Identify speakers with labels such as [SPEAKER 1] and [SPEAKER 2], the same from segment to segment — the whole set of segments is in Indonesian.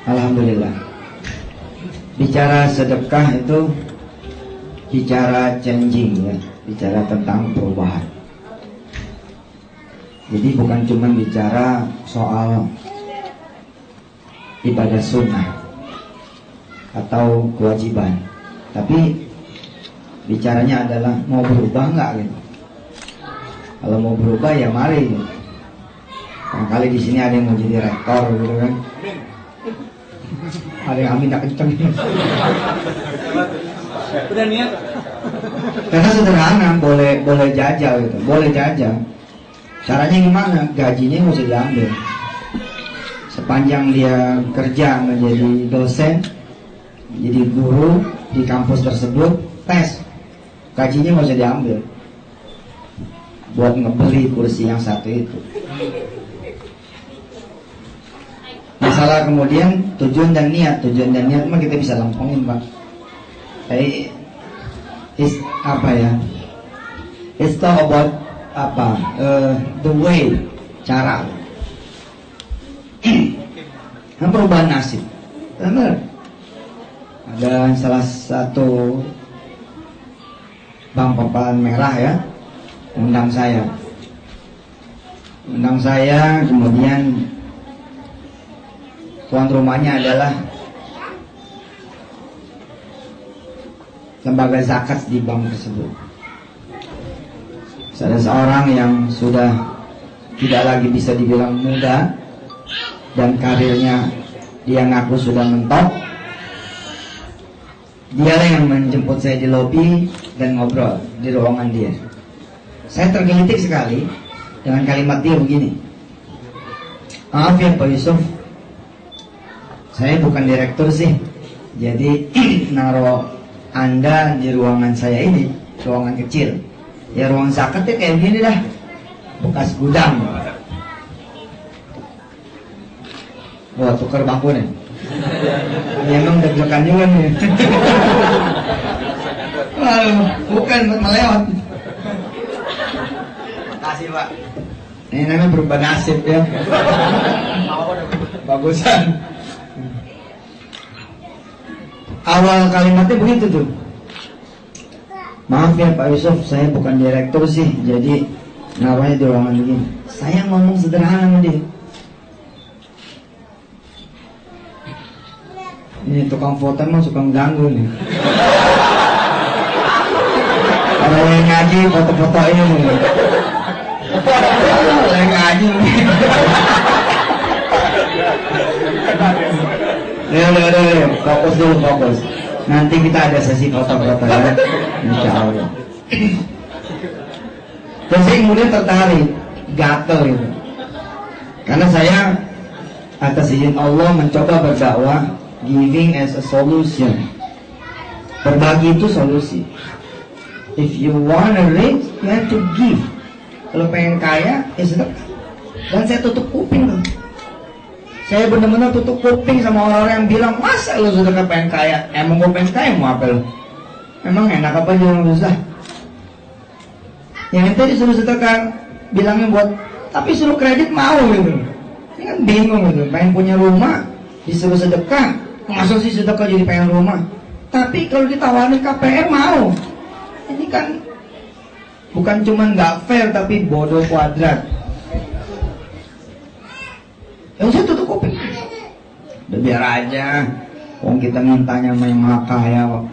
[SPEAKER 1] Alhamdulillah. Bicara sedekah itu bicara changing ya, bicara tentang perubahan. Jadi bukan cuma bicara soal ibadah sunnah atau kewajiban, tapi bicaranya adalah mau berubah nggak gitu. Kalau mau berubah ya mari gitu. Barangkali di sini ada yang mau jadi rektor gitu kan. Ada yang amin tak kenceng.
[SPEAKER 2] Udah niat.
[SPEAKER 1] Karena sederhana, boleh jajal gitu, boleh jajal. Caranya gimana? Gajinya nggak usah diambil. Sepanjang dia kerja menjadi dosen, jadi guru di kampus tersebut, tes, gajinya nggak usah diambil. Buat ngebeli kursi yang satu itu. Masalah kemudian tujuan dan niat mah kita bisa lempengin Pak. Tapi apa ya? It's talk about the way, cara. Perubahan nasib. Benar. Ada salah satu bank papan merah ya, undang saya, kemudian tuan rumahnya adalah lembaga zakat di bank tersebut. Ada seorang yang sudah tidak lagi bisa dibilang muda dan karirnya dia ngaku sudah mentok. Dialah yang menjemput saya di lobi dan ngobrol di ruangan dia. Saya tergelitik sekali dengan kalimat dia begini. Maaf ya Pak Yusuf, saya bukan direktur sih, jadi naro Anda di ruangan saya ini, ruangan kecil. Ya ruang zakatnya kayak gini dah, bekas gudang. Wah tukar bangku nih. Ya, emang deg-degan juga nih. Waduh, bukan melewat. Makasih Pak. Ini namanya berubah nasib ya. Bagusan. Awal kalimatnya begitu tuh. Maaf ya Pak Yusuf, saya bukan direktur sih, jadi naruhnya di ruangan begini. Saya ngomong sederhana sama dia. Ini tukang foto emang suka mengganggu nih. Kalau yang ngaji foto-foto ini nih. Yang ngaji nih. Udah, fokus dulu, fokus. Nanti kita ada sesi foto-foto ya, insya Allah. Terus saya kemudian tertarik, gatel gitu. Karena saya atas izin Allah mencoba berdakwah, giving as a solution. Berbagi itu solusi. If you wanna rich, you have to give. Kalau pengen kaya, ya sedekah. Dan saya tutup kuping loh. Saya benar-benar tutup kuping sama orang-orang yang bilang, masa lu sedekah pengen kaya? Emang gue pengen kaya mau apa lu? Emang enak apa aja yang susah? Yang itu disuruh sedekah, bilangnya buat, tapi suruh kredit mau gitu. Ini kan bingung gitu, pengen punya rumah, disuruh sedekah, masa sih sedekah jadi pengen rumah? Tapi kalau ditawarin KPR mau. Ini kan bukan cuma nggak fair, tapi bodoh kuadrat. Ya saya tutup kuping. Udah biar aja. Wong kita mintanya sama yang maha kaya kok.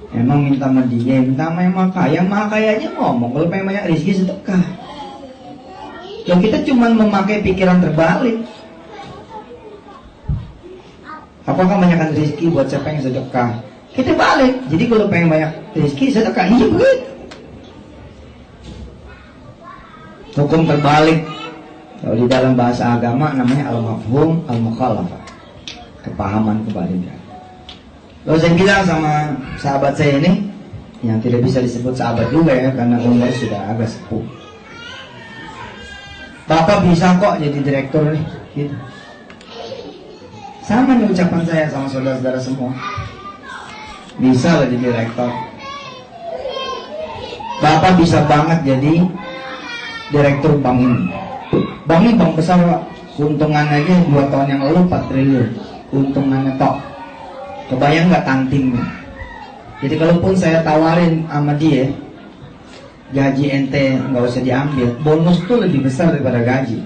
[SPEAKER 1] Emang minta sama dia, minta sama yang maha kayanya ngomong kalau pengen banyak rezeki sedekah. Ya kita cuma memakai pikiran terbalik. Apakah banyakkan rezeki buat siapa yang sedekah? Kita balik. Jadi kalau pengen banyak rezeki sedekah, iya begitu. Hukum terbalik. Kalau di dalam bahasa agama namanya al-mafhum al-mukhalafah, kepahaman kebalikan. Lalu saya bilang sama sahabat saya ini, yang tidak bisa disebut sahabat juga ya, karena umur sudah agak sepuh. Bapak bisa kok jadi direktur nih, gitu. Sama nih ucapan saya sama saudara-saudara semua. Bisa loh jadi direktur. Bapak bisa banget jadi direktur bank ini. Bank ini bank besar Pak. Keuntungan aja 2 tahun yang lalu 4 triliun. untungannya tok. Kebayang nggak tangtingnya? Jadi kalaupun saya tawarin sama dia, gaji ente nggak usah diambil, bonus tuh lebih besar daripada gaji.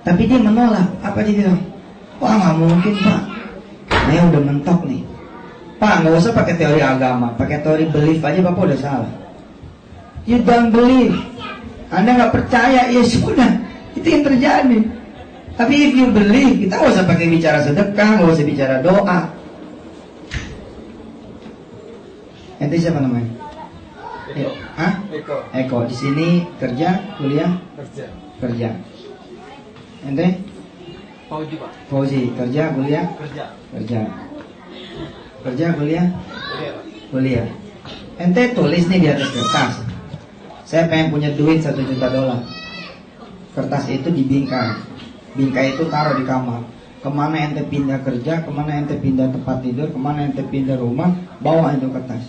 [SPEAKER 1] Tapi dia menolak. Apa dia bilang? Wah, nggak mungkin Pak, saya udah mentok nih. Pak, nggak usah pakai teori agama, pakai teori belief aja Bapak udah salah. You don't believe, Anda nggak percaya, ya sudah, itu yang terjadi. Tapi if you believe, kita nggak usah pakai bicara sedekah, nggak usah bicara doa. Ente siapa namanya?
[SPEAKER 2] Eko.
[SPEAKER 1] Hah?
[SPEAKER 2] Eko.
[SPEAKER 1] Eko. Di sini kerja, kuliah?
[SPEAKER 2] Kerja.
[SPEAKER 1] Kerja. Ente?
[SPEAKER 2] Fauji Pak.
[SPEAKER 1] Fauzi, kerja, kuliah?
[SPEAKER 2] Kerja.
[SPEAKER 1] Kerja. Kerja, kuliah?
[SPEAKER 2] Kuliah Pak.
[SPEAKER 1] Kuliah. Ente tulis nih di atas kertas, saya pengen punya duit $1 juta. Kertas itu dibingkai. Bingkai itu taruh di kamar. Kemana ente pindah kerja, kemana ente pindah tempat tidur, kemana ente pindah rumah, bawa itu kertas.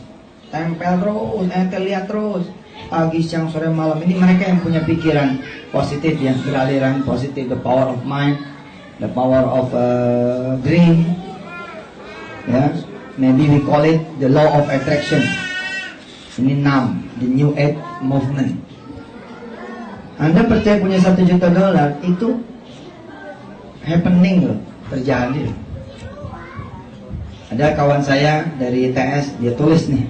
[SPEAKER 1] Tempel terus, ente lihat terus. Pagi, siang, sore, malam. Ini mereka yang punya pikiran positif ya, beraliran positif. The power of mind, the power of dream. Ya, maybe we call it the law of attraction. Ini NAM, the New Age Movement. Anda percaya punya $1 juta, itu happening loh, terjadi. Ada kawan saya dari ITS, dia tulis nih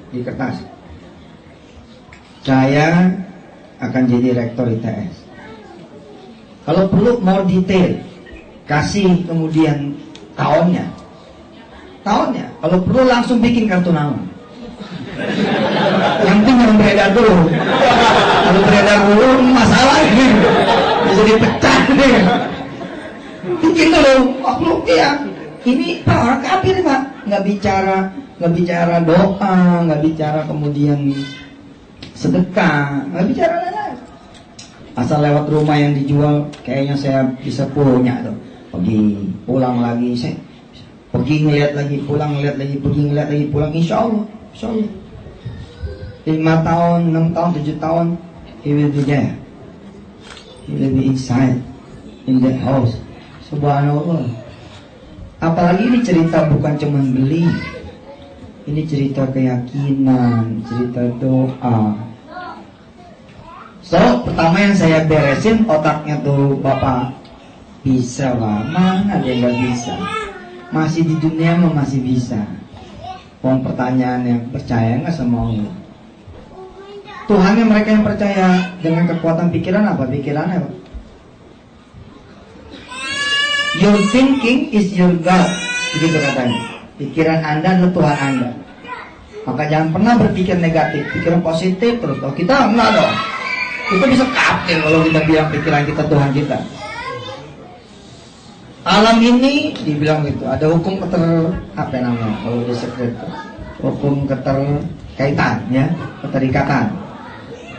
[SPEAKER 1] di kertas, saya akan jadi rektor ITS. Kalau perlu more detail, kasih kemudian tahunnya. Kalau perlu langsung bikin kartu nama. Yang penting yang beredar dulu. Kalau beredar dulu masalah nih, bisa dipecah nih. Bikin dulu, makhluk ya. Ini Pak orang kafir Pak, nggak bicara doa, nggak bicara kemudian sedekah, nggak bicara lain-lain. Asal lewat rumah yang dijual, kayaknya saya bisa punya tuh. Pergi, pulang lagi, saya pergi ngeliat lagi, pulang ngeliat lagi, pergi ngeliat lagi, pulang. Insya Allah. 5 tahun, 6 tahun, 7 tahun, he will be there. He will be inside in that house. Subhanallah. Apalagi ini cerita bukan cuma beli, ini cerita keyakinan, cerita doa. So, pertama yang saya beresin otaknya tuh Bapak. Bisa lah, mana dia nggak bisa. Masih di dunia mah masih bisa. Wong pertanyaan yang percaya nggak sama Allah? Tuhannya mereka yang percaya dengan kekuatan pikiran apa? Pikirannya apa? Your thinking is your God, begitu katanya. Pikiran Anda adalah Tuhan Anda. Maka jangan pernah berpikir negatif, pikiran positif terus. Oh, kita enggak dong. Kita bisa kafir kalau kita bilang pikiran kita Tuhan kita. Alam ini dibilang gitu, ada hukum apa namanya kalau di sekret, hukum keterkaitan ya, keterikatan.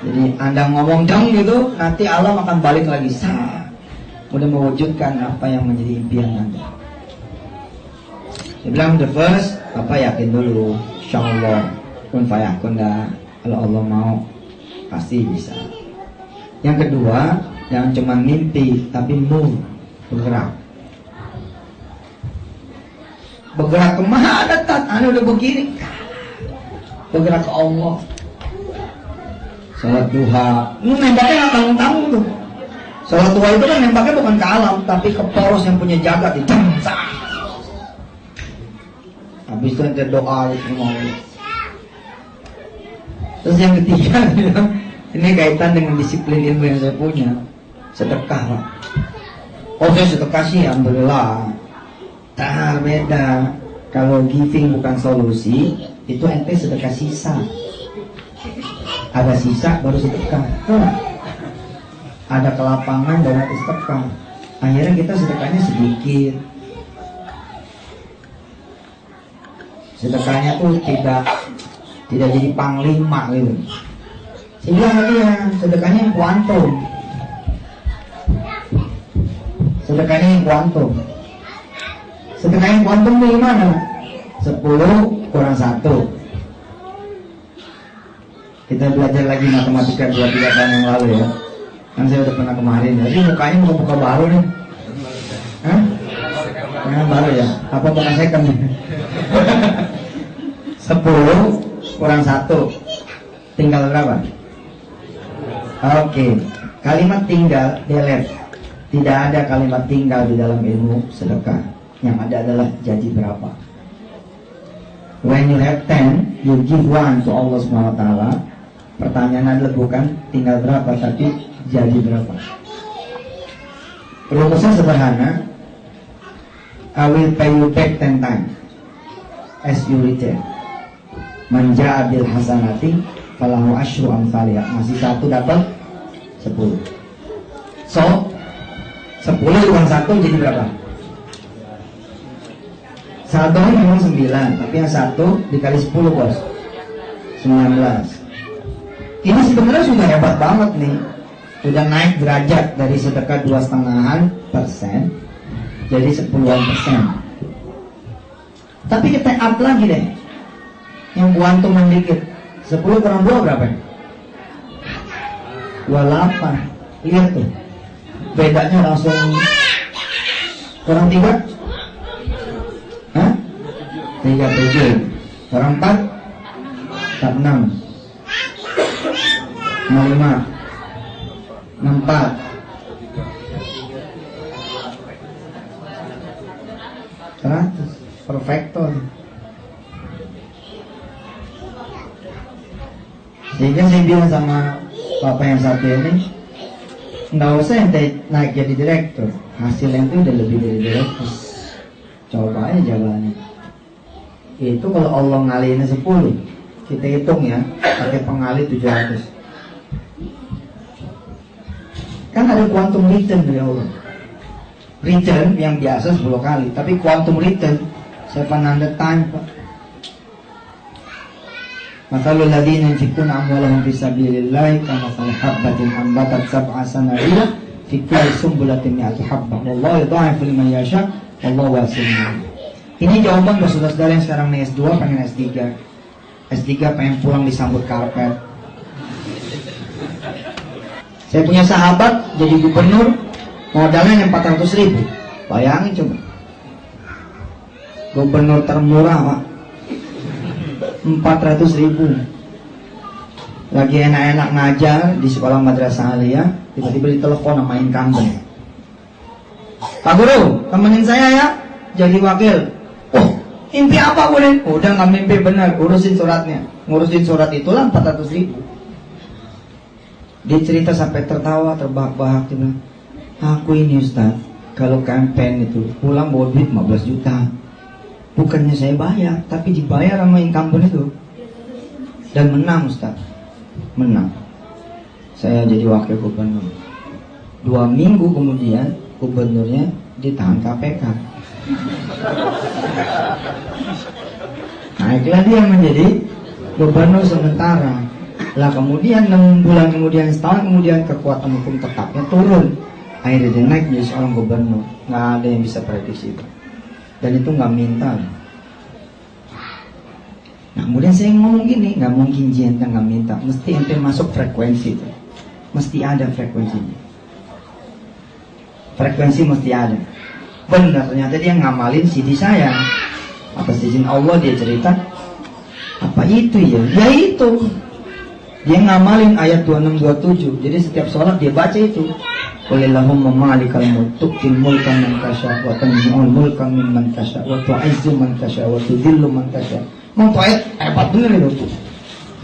[SPEAKER 1] Jadi Anda ngomong dong gitu, nanti alam akan balik lagi udah mewujudkan apa yang menjadi impian Anda. Dia bilang the first, apa yakin dulu, insyaallah kun fayakun dah, kalau Allah mau pasti bisa. Yang kedua, jangan cuma mimpi tapi move, bergerak. Bergerak kemana Tat? Anda udah begini, bergerak ke Allah. Salat duha, nembaknya nggak tanggung-tanggung tuh. Salat duha itu kan nembaknya bukan ke alam, tapi ke poros yang punya jagat di habis itu nanti doa semua. Terus yang ketiga, ini kaitan dengan disiplin ilmu yang saya punya, sedekah Pak. Oh saya sedekah sih, alhamdulillah. Beda. Kalau giving bukan solusi, itu ente sedekah sisa. Ada sisa baru sedekah. Ada kelapangan dan ada sedekah. Akhirnya kita sedekahnya sedikit. Sedekahnya tuh tidak jadi panglima gitu. Saya bilang tadi ya, sedekahnya yang kuantum. Sedekahnya yang kuantum. Sedekah yang kuantum itu gimana? 10 kurang 1. Kita belajar lagi matematika 2-3 tahun yang lalu ya. Kan saya udah pernah kemarin, jadi mukanya muka baru nih. Hah? Ya, baru ya? Apa bukan second nih? 10 kurang 1 tinggal berapa? Oke, kalimat tinggal delete. Tidak ada kalimat tinggal di dalam ilmu sedekah. Yang ada adalah jadi berapa. When you have 10, you give 1 to Allah SWT. Pertanyaan adalah bukan tinggal berapa, tapi jadi berapa. Rumusnya sederhana. I will pay you back 10 times as you return. Man ja'a bil hasanati falahu asyru amsalihha. Masih 1 dapat 10. So 10 kurang 1 jadi berapa? Saldonya memang 9, tapi yang 1 dikali 10 bos, 19. Ini sebenarnya sudah hebat banget nih. Udah naik derajat dari sedekah 2,5% jadi 10%. Tapi kita up lagi deh, yang kuantum dikit. 10 kurang 2 berapa? 28. Lihat tuh, bedanya langsung kurang 3. Hah? 37. Kurang 4 tak 6. 05. 64. Teratus. Perfecto. Sehingga saya bilang sama bapak yang satu ini, nggak usah ente naik jadi direktur, hasilnya itu udah lebih dari direktur. Coba aja jawabannya. Itu kalau Allah ngalihinnya 10, kita hitung ya, pakai pengalih 700. Kan ada quantum return dari Allah. Return yang biasa 10 kali, tapi quantum return 700 times, Pak. Mathalul ladzina yunfiquna amwalahum fi sabilillah kamathali habbatin ambatat sab'a sanabila fi kulli sumbulatin mi'atu habbah wallahu yudha'ifu liman yasha wallahu wasi'un alim. Ini jawaban buat saudara-saudara yang sekarang nih S2 pengen S3. S3 pengen pulang disambut karpet. Saya punya sahabat jadi gubernur, modalnya 400.000. Bayangin coba. Gubernur termurah, Pak. 400.000. Lagi enak-enak ngajar di sekolah madrasah aliyah, tiba-tiba ditelepon sama incumbent. Pak Guru, temenin saya ya jadi wakil. Oh, mimpi apa boleh? Udah nggak mimpi benar, urusin suratnya. Ngurusin surat itulah 400.000. Dia cerita sampai tertawa, terbahak-bahak. Dia bilang, aku ini Ustaz, kalau campaign itu pulang bawa duit 15 juta. Bukannya saya bayar, tapi dibayar sama incumbent itu. Dan menang Ustaz. Menang. Saya jadi wakil gubernur. 2 minggu kemudian gubernurnya ditahan KPK. Naiklah dia menjadi gubernur sementara. Lah kemudian 6 bulan kemudian, setahun kemudian kekuatan hukum tetapnya turun. Akhirnya dia naik menjadi seorang gubernur. Nggak ada yang bisa prediksi itu. Dan itu nggak minta. Nah kemudian saya ngomong gini, nggak mungkin ente nggak minta, mesti ente masuk frekuensi itu, mesti ada frekuensinya. Frekuensi mesti ada. Benar, ternyata dia ngamalin CD saya. Atas izin Allah dia cerita, apa itu ya? Ya itu. Dia ngamalin ayat 26-27. Jadi setiap sholat dia baca itu. Qulillahumma malikal mulk tu'til mulka man tasha wa tanzi'ul mulka mimman tasha wa tu'izzu man tasha wa tudhillu man tasha. Mau ayat hebat bener itu.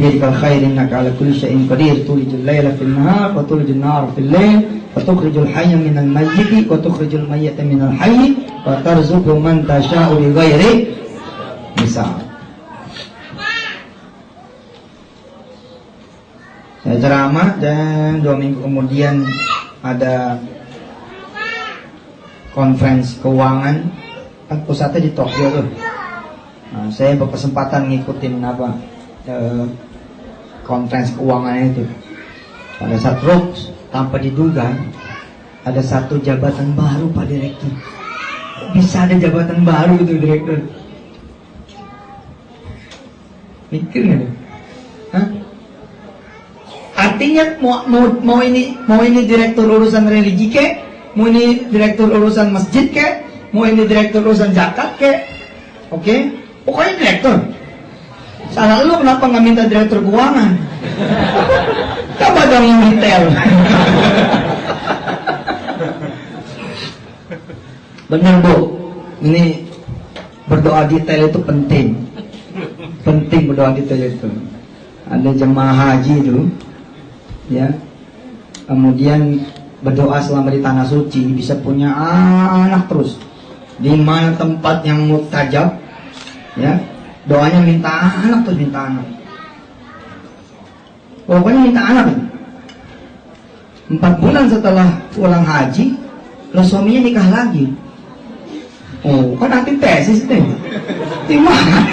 [SPEAKER 1] Biyadikal khair innaka ala kulli syai'in qadir. Tulijul laila fil nahar wa tulijul nahara fil lail wa tukhrijul hayya minal mayyiti wa tukhrijul mayyita minal hayyi wa tarzuqu man tasha'u bighairi hisab. Saya ceramah dan 2 minggu kemudian ada conference keuangan, kan pusatnya di Tokyo tuh. Nah, saya berkesempatan ngikutin conference keuangan itu. Pada saat tanpa diduga ada satu jabatan baru Pak Direktur. Bisa ada jabatan baru gitu Direktur. Mikir nggak? Hah? artinya mau ini direktur urusan religi ke, mau ini direktur urusan masjid ke, mau ini direktur urusan zakat ke, oke? Pokoknya direktur. Salah lu kenapa nggak minta direktur keuangan? Coba dong yang retail. Benar Bu, ini berdoa detail itu penting. Penting berdoa detail itu. Ada jemaah haji itu, ya, kemudian berdoa selama di tanah suci bisa punya anak terus. Di mana tempat yang mustajab, ya, doanya minta anak terus minta anak. Pokoknya minta anak. 4 bulan setelah pulang haji, lo suaminya nikah lagi. Oh, kan nanti tesis deh. Gimana?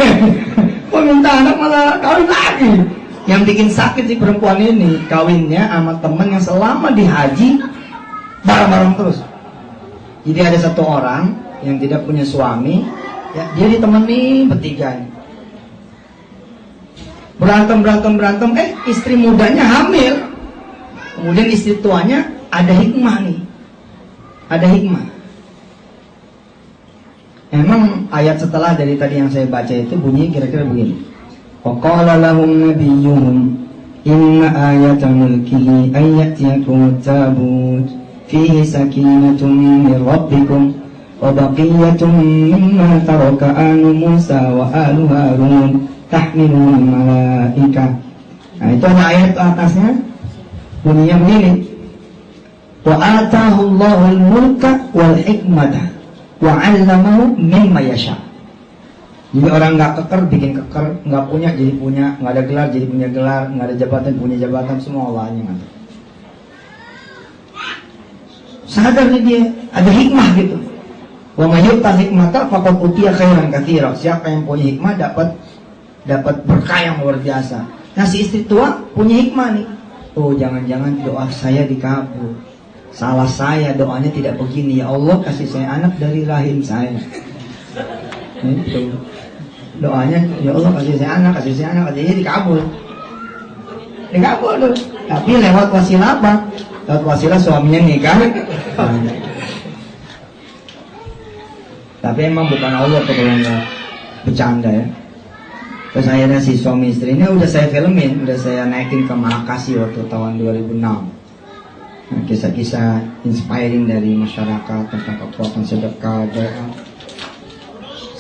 [SPEAKER 1] Kok minta anak malah kawin lagi? Yang bikin sakit si perempuan ini kawinnya sama temen yang selama di haji bareng-bareng terus. Jadi ada satu orang yang tidak punya suami, ya, dia ditemenin bertiga. Berantem, istri mudanya hamil. Kemudian istri tuanya ada hikmah nih. Ada hikmah. Emang ayat setelah dari tadi yang saya baca itu bunyi kira-kira begini. وَقَالَ لَهُمْ نَبِيُّهُمْ إِنَّ آيَةَ مُلْكِهِ أَنْ يَأْتِيَكُمُ التَّابُوتُ فِيهِ سَكِينَةٌ مِّن رَّبِّكُمْ وَبَقِيَّةٌ مِّمَّا تَرَكَ آلُ مُوسَى وَآلُ هَارُونَ تَحْمِلُهُ الْمَلَائِكَةُ. Nah, itu ada ayat atasnya bunyinya begini. وَآتَاهُ اللَّهُ الْمُلْكَ وَالْحِكْمَةَ وَعَلَّمَهُ مِمَّا يَشَاءُ. Jadi orang nggak keker bikin keker, nggak punya jadi punya, nggak ada gelar jadi punya gelar, nggak ada jabatan punya jabatan, semua Allahnya ngatur. Sadar nih dia, ada hikmah gitu. Wa may yu'ta hikmata faqad utiya khairan katsira. Siapa yang punya hikmah dapat berkah yang luar biasa. Nah, si istri tua punya hikmah nih. Oh, jangan-jangan doa saya dikabul. Salah saya doanya tidak begini. Ya Allah, kasih saya anak dari rahim saya. Itu doanya, ya Allah kasih saya anak, kasih dikabul tuh. Tapi lewat wasilah apa? Lewat wasilah suaminya nikah. Tapi emang bukan Allah tuh kalau nggak bercanda ya. Terus akhirnya si suami istri ini udah saya filmin, udah saya naikin ke Makasih waktu tahun 2006. Nah, kisah-kisah inspiring dari masyarakat tentang kekuatan sedekah, doa.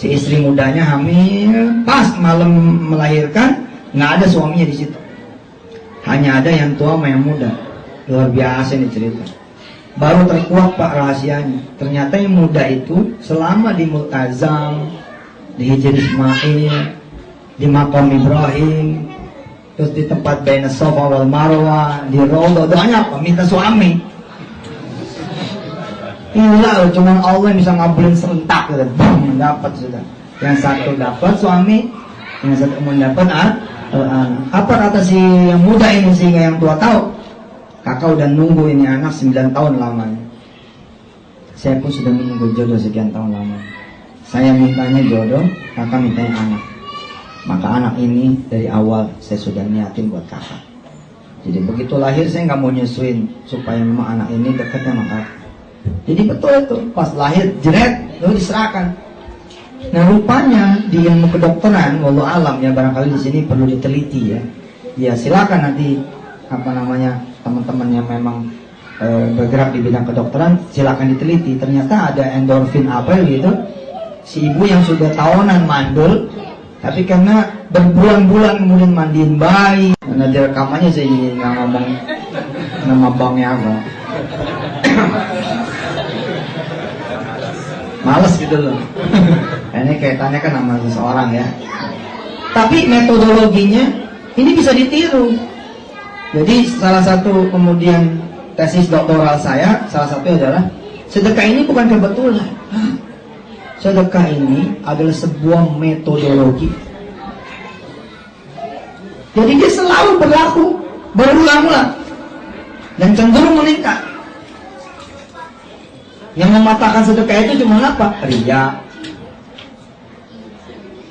[SPEAKER 1] Si istri mudanya hamil, pas malam melahirkan, nggak ada suaminya di situ. Hanya ada yang tua sama yang muda. Luar biasa nih cerita. Baru terkuak Pak rahasianya. Ternyata yang muda itu selama di Multazam, di Hijr Ismail, di Maqam Ibrahim, terus di tempat Baina Safa wal Marwah, di Raudhah, doanya apa? Minta suami. Inilah cuma Allah yang bisa ngabulin serentak gitu. Bang, dapat sudah. Yang satu dapat suami, yang satu mendapat apa kata si yang muda ini sehingga yang tua tahu? Kakak udah nunggu ini anak 9 tahun lamanya. Saya pun sudah menunggu jodoh sekian tahun lamanya. Saya mintanya jodoh, kakak mintanya anak. Maka anak ini dari awal saya sudah niatin buat kakak. Jadi begitu lahir saya nggak mau nyusuin supaya memang anak ini dekat sama kakak. Jadi betul itu, pas lahir jeret, lalu diserahkan. Nah rupanya di ilmu kedokteran, walau alam ya barangkali di sini perlu diteliti ya. Ya silakan nanti teman-teman yang memang bergerak di bidang kedokteran silakan diteliti. Ternyata ada endorfin apa gitu. Si ibu yang sudah tahunan mandul, tapi karena berbulan-bulan kemudian mandiin bayi. Karena di rekamannya saya nggak ngomong nama banknya apa. Males gitu loh. Ini kaitannya kan sama seseorang ya. Tapi metodologinya ini bisa ditiru. Jadi salah satu kemudian tesis doktoral saya, salah satu adalah sedekah ini bukan kebetulan. Sedekah ini adalah sebuah metodologi. Jadi dia selalu berlaku berulang-ulang dan cenderung meningkat. Yang mematahkan sedekah itu cuma apa? Riya.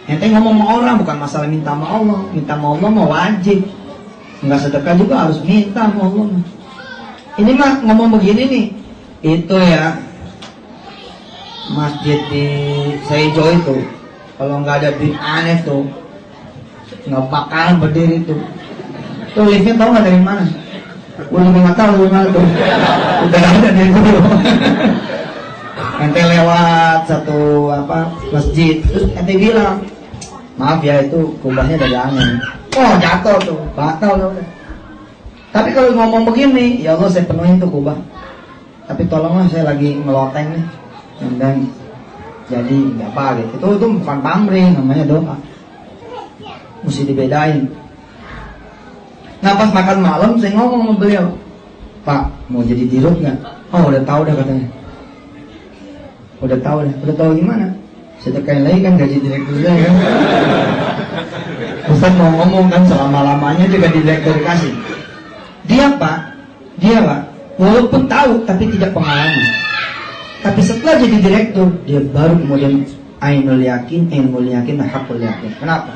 [SPEAKER 1] Ente ngomong sama orang bukan masalah minta sama Allah. Minta sama Allah mau wajib. nggak sedekah juga harus minta sama Allah. Ini mah ngomong begini nih, itu ya masjid di Seijo itu, kalau nggak ada bin aneh tuh nggak bakalan berdiri tuh. Tuh liftnya tau nggak dari mana? Udah nggak tahu dari mana tuh. Udah ada dari dulu. Ente lewat satu masjid, terus ente bilang, maaf ya itu kubahnya dari angin. Oh jatuh tuh, batal tuh. Tapi kalau ngomong begini, ya Allah saya penuhin tuh kubah. Tapi tolonglah saya lagi ngeloteng nih, dan jadi nggak apa gitu. Itu bukan pamrih, namanya doa. Mesti dibedain. Nah pas makan malam saya ngomong sama beliau, Pak mau jadi dirut nggak? Oh udah tahu dah katanya. Udah tahu gimana? Sedekahin lagi kan gaji direkturnya kan. Ustaz mau ngomong kan selama-lamanya juga di direktur dikasih. Dia pak, walaupun tahu tapi tidak pengalaman. Tapi setelah jadi direktur, dia baru kemudian ainul yakin, hakul yakin. Kenapa?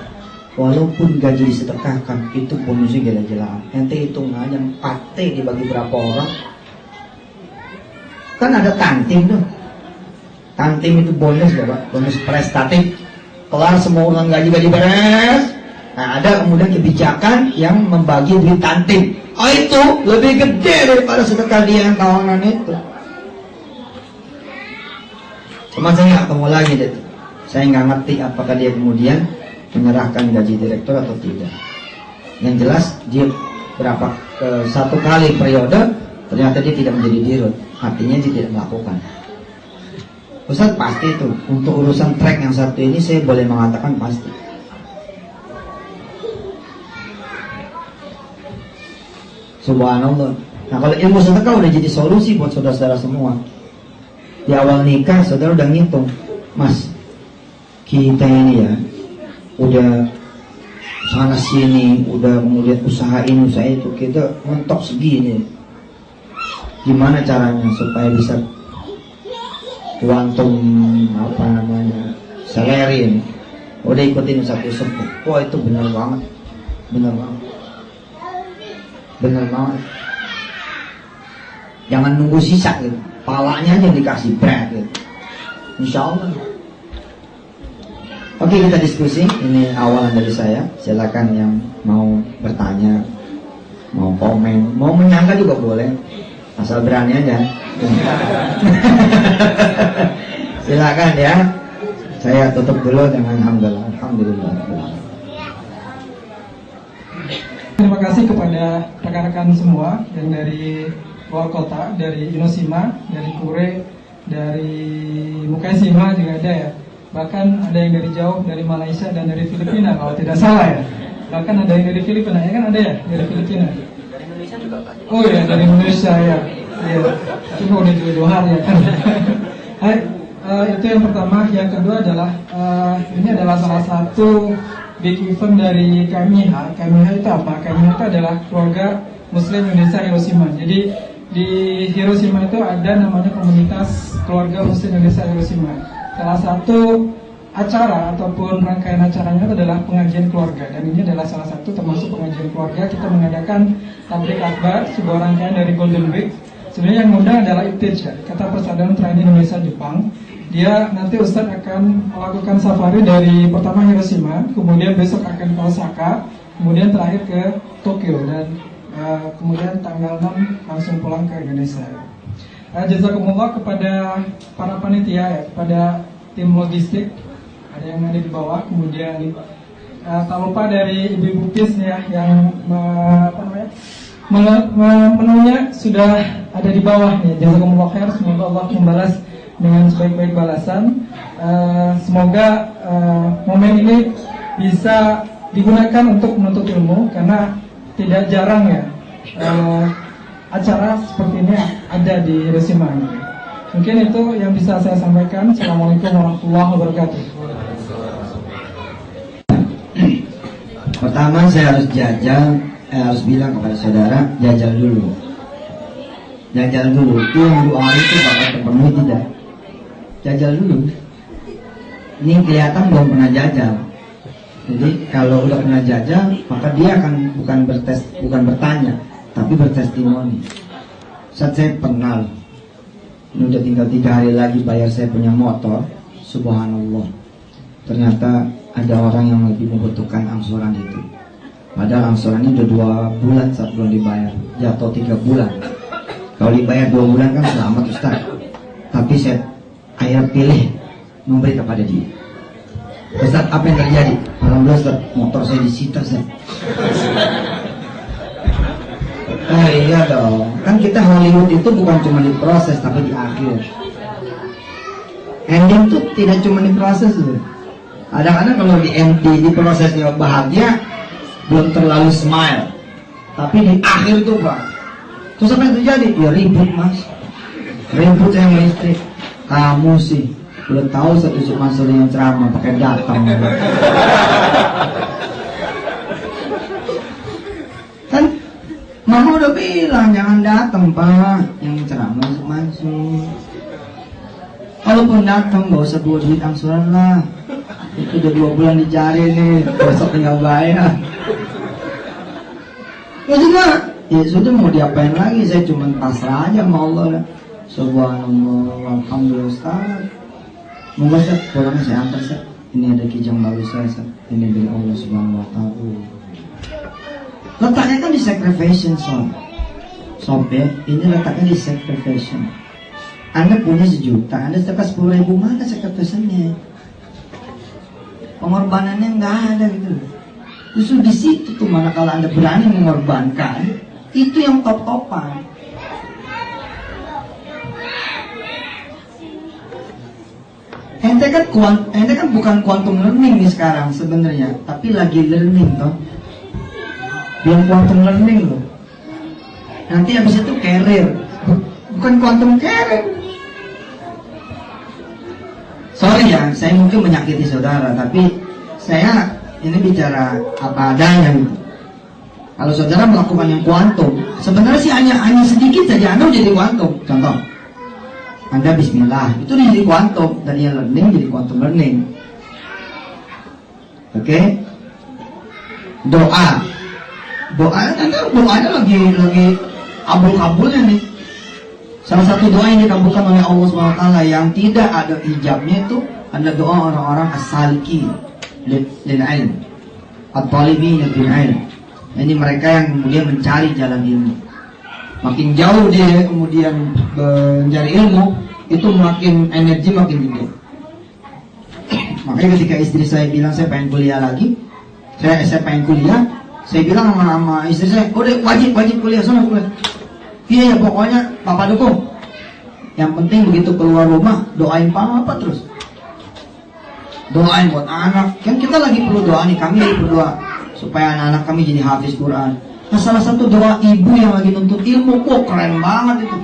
[SPEAKER 1] Walaupun gaji disedekahkan, itu bonusnya gila-gilaan. Ente hitung aja 4T dibagi berapa orang. Kan ada tanting tuh. Tanting itu bonus ya Pak, bonus prestatif. Kelar semua urusan gaji beres. Nah ada kemudian kebijakan yang membagi duit tanting. Oh itu lebih gede daripada sedekah dia yang tahunan itu. Cuma saya nggak ketemu lagi deh. Saya nggak ngerti apakah dia kemudian menyerahkan gaji direktur atau tidak. Yang jelas dia satu kali periode ternyata dia tidak menjadi dirut. Artinya dia tidak melakukan. Ustaz pasti itu untuk urusan track yang satu ini saya boleh mengatakan pasti. Subhanallah. Nah kalau ilmu sedekah udah jadi solusi buat saudara-saudara semua. Di awal nikah saudara udah ngitung, Mas, kita ini ya udah sana sini, udah kemudian usaha ini usaha itu, kita mentok segini. Gimana caranya supaya bisa kuantum salerin? Udah ikutin satu sepuh. Wah itu benar banget. Jangan nunggu sisa gitu, palanya aja dikasih berat gitu. Insya Allah. Oke kita diskusi. Ini awalan dari saya. Silakan yang mau bertanya, mau komen, mau menyangka juga boleh, asal berani aja. Silakan ya. Saya tutup dulu dengan alhamdulillah.
[SPEAKER 3] Terima kasih kepada rekan-rekan semua yang dari luar kota, dari Inosima, dari Kure, dari Mukaisima juga ada ya. Bahkan ada yang dari jauh, dari Malaysia dan dari Filipina kalau tidak salah ya. Bahkan ada yang dari Filipina, ya kan ada ya dari Filipina.
[SPEAKER 2] Dari Indonesia juga Pak.
[SPEAKER 3] Oh ya dari Indonesia ya. Iya. Cuma udah dua hari ya kan. Hai, itu yang pertama. Yang kedua adalah ini adalah salah satu big event dari KMIH. KMIH itu apa? KMIH itu adalah keluarga Muslim Indonesia Hiroshima. Jadi di Hiroshima itu ada namanya komunitas keluarga Muslim Indonesia Hiroshima. Salah satu acara ataupun rangkaian acaranya itu adalah pengajian keluarga, dan ini adalah salah satu termasuk pengajian keluarga. Kita mengadakan tablik akbar, sebuah rangkaian dari Golden Week. Sebenarnya yang ngundang adalah IPTJ, Ikatan Persaudaraan Terakhir Indonesia Jepang. Dia nanti Ustadz akan melakukan safari dari pertama Hiroshima, kemudian besok akan ke Osaka, kemudian terakhir ke Tokyo, dan kemudian tanggal 6 langsung pulang ke Indonesia. Jazakumullah kepada para panitia ya, kepada tim logistik, ada yang ada di bawah, kemudian tak lupa dari ibu-ibu PIS ya yang menunya sudah ada di bawah nih. Jazakumullah khair, semoga Allah membalas dengan sebaik-baik balasan. Semoga momen ini bisa digunakan untuk menuntut ilmu, karena tidak jarang ya acara seperti ini ada di Hiroshima. Mungkin itu yang bisa saya sampaikan. Assalamualaikum warahmatullahi wabarakatuh.
[SPEAKER 1] Pertama saya harus bilang kepada saudara, jajal dulu. Itu yang doa itu bakal terpenuhi tidak? Jajal dulu. Ini kelihatan belum pernah jajal. Jadi kalau udah pernah jajal, maka dia akan bukan bertanya, tapi bertestimoni. Saat saya pernah, ini udah tinggal 3 hari lagi bayar saya punya motor, subhanallah. Ternyata ada orang yang lebih membutuhkan angsuran itu. Padahal angsuran ini udah 2 bulan saat belum dibayar, jatuh 3 bulan. Kalau dibayar 2 bulan kan selamat Ustaz. Tapi saya pilih memberi kepada dia. Ustaz, apa yang terjadi? Alhamdulillah Ustaz, motor saya disita Ustaz. Oh iya dong, kan kita Hollywood itu bukan cuma diproses tapi di akhir. Ending tuh tidak cuma diproses loh. Kadang-kadang kalau di prosesnya bahagia, belum terlalu smile. Tapi di akhir tuh Pak, terus apa yang terjadi? Ya ribut Mas. Ribut saya sama istri. Kamu sih udah tahu satu Mansur yang ceramah pakai datang. Kan Mama udah bilang jangan datang Pak, yang ceramah Mansur. Kalaupun datang gak usah bawa duit angsuran lah. Itu udah 2 bulan dicari nih, besok tinggal bayar. Ya juga, ya sudah mau diapain lagi, saya cuma pasrah aja sama Allah. Subhanallah, alhamdulillah Ustaz. Moga Ustaz, pulangnya saya antar Ustaz. Ini ada kijang baru saya Ustaz. Ini dari Allah Subhanahu wa ta'ala. Letaknya kan di sacrifice sob ya. Ini letaknya di sacrifice. Anda punya 1 juta, Anda sedekah 10.000, mana sacrifice-nya? Pengorbanannya nggak ada gitu. Justru di situ tuh manakala Anda berani mengorbankan, itu yang top-topan. Ente kan bukan quantum learning nih sekarang sebenarnya, tapi lagi learning toh. Belum quantum learning loh. Nanti habis itu career, bukan quantum career. Sorry ya, saya mungkin menyakiti saudara, tapi saya ini bicara apa adanya gitu. Kalau saudara melakukan yang kuantum, sebenarnya sih hanya sedikit saja Anda jadi kuantum. Contoh, Anda bismillah, itu jadi kuantum, dari yang learning jadi kuantum learning. Oke? Doa, Anda doanya lagi kabul-kabulnya nih. Salah satu doa yang dikabulkan oleh Allah SWT yang tidak ada ijabnya itu adalah doa orang-orang as-saliki lil ilm, at-talibin lil ilm. Ini mereka yang kemudian mencari jalan ilmu. Makin jauh dia kemudian mencari ilmu, itu makin energi makin tinggi. Makanya ketika istri saya bilang saya pengen kuliah lagi, saya pengen kuliah, saya bilang sama istri saya, udah wajib kuliah, sana kuliah. Iya ya pokoknya Papa dukung. Yang penting begitu keluar rumah doain Papa terus. Doain buat anak. Kan kita lagi perlu doa nih, kami lagi berdoa supaya anak-anak kami jadi hafiz Quran. Nah salah satu doa ibu yang lagi nuntut ilmu, keren banget itu.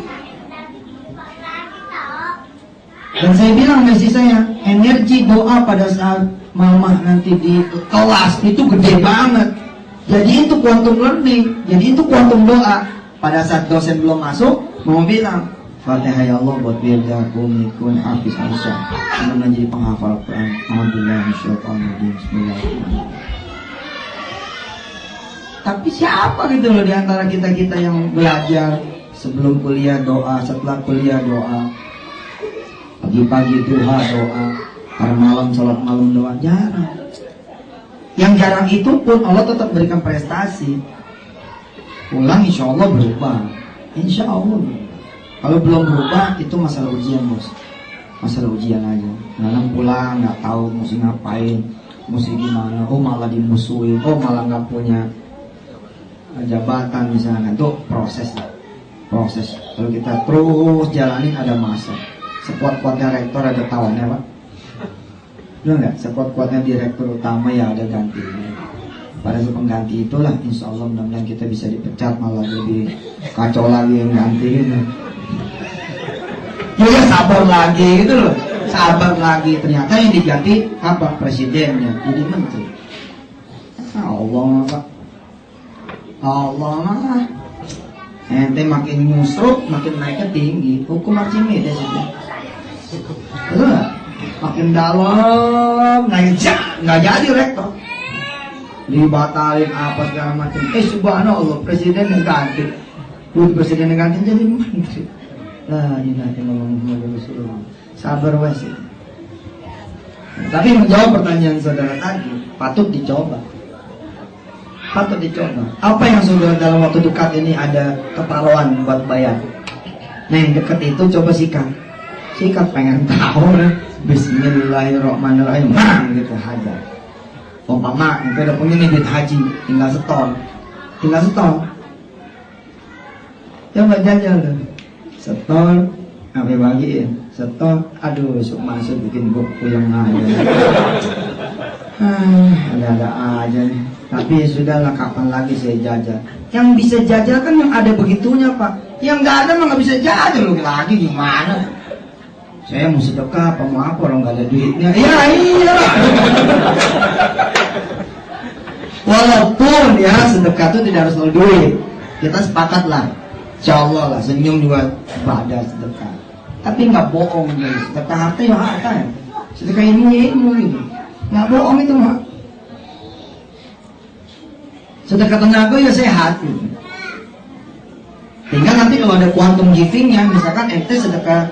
[SPEAKER 1] Dan saya bilang sama istri saya, energi doa pada saat mama nanti di kelas itu gede banget. Jadi itu quantum learning, jadi itu quantum doa. Pada saat dosen belum masuk, mau bilang, Fatihah ya Allah buat biar jago kun hafiz Aisyah, kemudian jadi penghafal Quran. Alhamdulillah, bismillahirrahmanirrahim. Tapi siapa gitu loh di antara kita yang belajar sebelum kuliah doa, setelah kuliah doa, pagi-pagi duha doa, hari malam sholat malam doa, jarang. Yang jarang itu pun Allah tetap berikan prestasi. Pulang insya Allah berubah, insya Allah. Kalau belum berubah itu masalah ujian bos, masalah ujian aja. Kadang pulang nggak tahu mesti ngapain, mesti gimana. Oh malah dimusuhin, oh malah nggak punya jabatan misalnya. Itu proses. Kalau kita terus jalanin ada masa. Sekuat-kuatnya rektor ada tawannya pak. Benar nggak? Sekuat-kuatnya direktur utama ya ada gantinya. Pada saat pengganti itulah insya Allah mudah-mudahan kita bisa dipecat, malah lebih kacau lagi yang gantiin. Ya sabar lagi gitu loh, sabar lagi. Ternyata yang diganti apa? Presidennya jadi menteri. Allah pak, Allah. Ente makin nyusruk makin naiknya tinggi. Hukum Archimedes itu. Betul nggak? Makin dalam naik nggak jadi rektor. dibatalin apa segala macam. Subhanallah, presiden yang ganti. Presiden yang ganti jadi menteri. La ilaha illallah Muhammadur Rasulullah. Sabar wes. Tapi menjawab pertanyaan saudara tadi, patut dicoba. Patut dicoba. Apa yang saudara dalam waktu dekat ini ada keperluan buat bayar? Nah yang dekat itu coba sikat. Sikat pengen tahu nih. Bismillahirrahmanirrahim. Nah gitu hajar. Umpama yang udah punya nih duit haji, tinggal setor. Coba jajal tuh. Setor, apa bagiin? Setor, aduh besok masuk bikin gue puyeng aja. Ada-ada aja nih. Tapi ya sudahlah, kapan lagi saya jajal? Yang bisa jajal kan yang ada begitunya Pak. Yang nggak ada mah nggak bisa jajal lagi gimana? Saya mau sedekah apa mau apa orang nggak ada duitnya? Ya iya. Walaupun ya sedekah itu tidak harus nol duit, kita sepakat lah. Insya Allah lah, senyum juga ibadah sedekah. Tapi nggak bohong guys, sedekah harta ya harta ya. Sedekah ilmu ya ilmu ini. Nggak bohong itu mah. Sedekah tenaga ya sehat gitu. Tinggal nanti kalau ada quantum givingnya, misalkan ente sedekah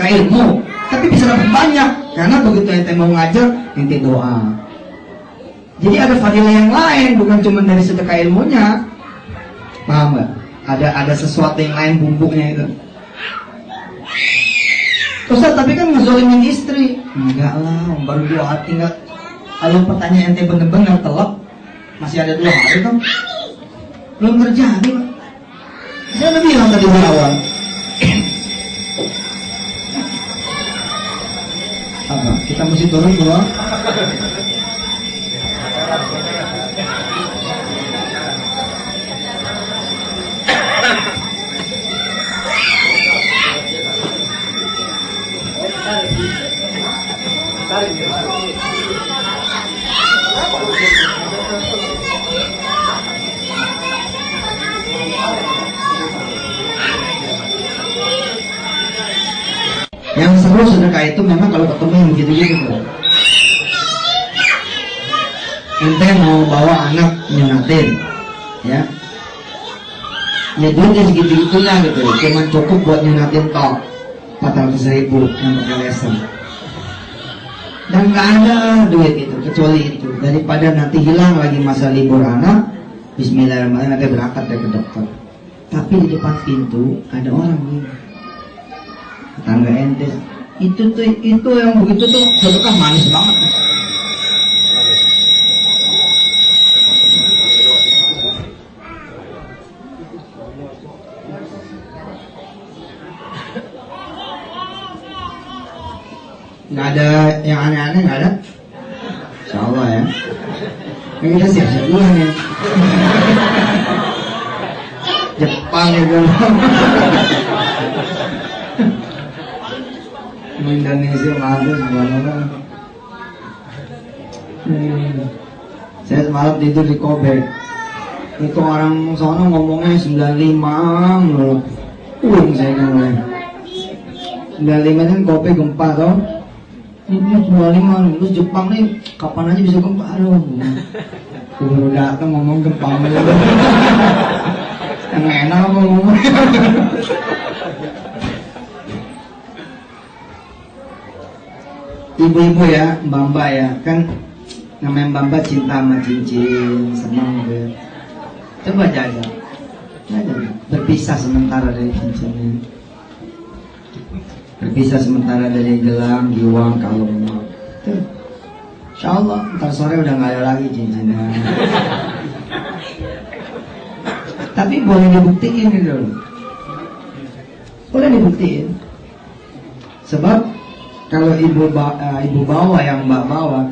[SPEAKER 1] ilmu, tapi bisa dapat banyak karena begitu ente mau ngajar, ente doa. Jadi ada fadilah yang lain, bukan cuma dari sedekah ilmunya. Paham nggak? Ada sesuatu yang lain bumbunya itu. Ustaz, tapi kan ngezolimin istri. Enggak lah, baru 2 hari tinggal. Kalau pertanyaan ente bener-bener telak, masih ada 2 hari kan? Belum terjadi. Saya udah bilang tadi di awal. Apa? Kita mesti turun bro. Yang seru sedekah itu memang kalau ketemu yang begitu-gitu. Ente mau bawa anak nyunatin, ya duitnya segitu-gitunya gitu, cuman cukup buat nyunatin tok 400.000 yang pakai lesen. Dan nggak ada duit itu kecuali itu. Daripada nanti hilang lagi masa libur anak, Bismillahirrahmanirrahim nanti berangkat deh ke dokter. Tapi di depan pintu ada orang nih. Tangga ente itu yang begitu tuh sedekah manis banget. Nggak ada yang aneh-aneh, nggak ada. Insya Allah ya. Ini kita siap-siap dulu nih. Jepang itu. Indonesia bagus banget. Saya semalam tidur di Kobe. Itu orang sono ngomongnya 95 loh. Saya ngomongnya 95 kan Kobe gempa toh. Ini 95 terus Jepang nih kapan aja bisa gempa. Aduh. Baru datang ngomong gempa mulu. Yang enak apa ngomong. Ibu-ibu ya, mbak-mbak ya, kan namanya mbak-mbak cinta sama cincin, senang gitu. Coba jaga, berpisah sementara dari cincinnya, berpisah sementara dari gelang, giwang, kalungnya. Tuh, insya Allah, ntar sore udah nggak ada lagi cincinnya. Tapi boleh dibuktiin gitu loh, boleh dibuktiin, sebab kalau ibu bawa yang mbak bawa,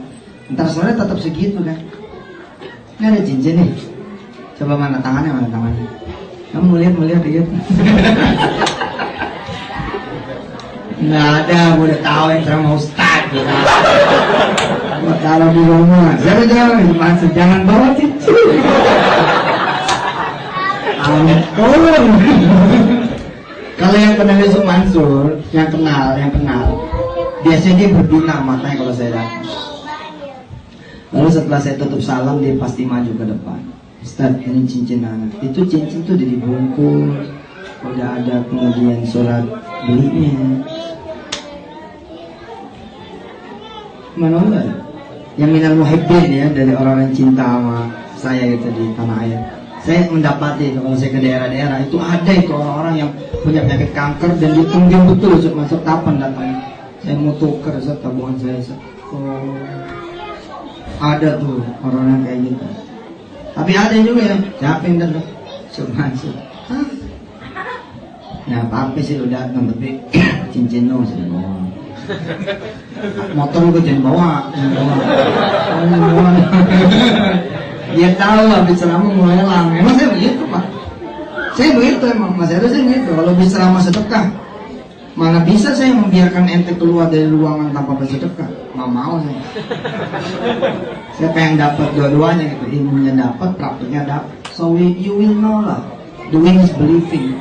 [SPEAKER 1] ntar sore tetap segitu kan. Ini ada cincin nih. Coba mana tangannya? Kamu melihat dikit. Nggak ada, gue udah tahu yang sama Ustaz gitu. Gue taruh di rumah. Jangan bawa cincin. Ampun. Kalau yang kenal Yusuf Mansur, yang kenal, biasanya dia berbintang matanya kalau saya datang. Lalu setelah saya tutup salam, dia pasti maju ke depan. Ustaz, ini cincin anak. Itu cincin tuh udah dibungkus, udah ada kemudian surat belinya. Mana enggak? Yang minal muhibbin ya, dari orang yang cinta sama saya gitu di tanah air. Saya mendapati itu kalau saya ke daerah-daerah itu ada itu orang-orang yang punya penyakit kanker dan ditungguin betul untuk masuk kapan datang. Saya mau tuker tabungan saya. Oh, ada tuh orang yang kayak gitu. Tapi ada juga ya, siapa yang datang? Masuk. Nah, apa sih lu datang tapi cincin lo sudah bawa. Motor gue jangan bawa. Dia tahu habis ceramah mulai hilang. Emang saya begitu Pak. Saya begitu emang. Mas Edo saya begitu. Kalau habis ceramah sedekah, mana bisa saya membiarkan ente keluar dari ruangan tanpa bersedekah? Nggak mau saya. Saya pengen dapat dua-duanya gitu. Ilmunya dapat, praktiknya dapat. So you will know lah. Doing is believing.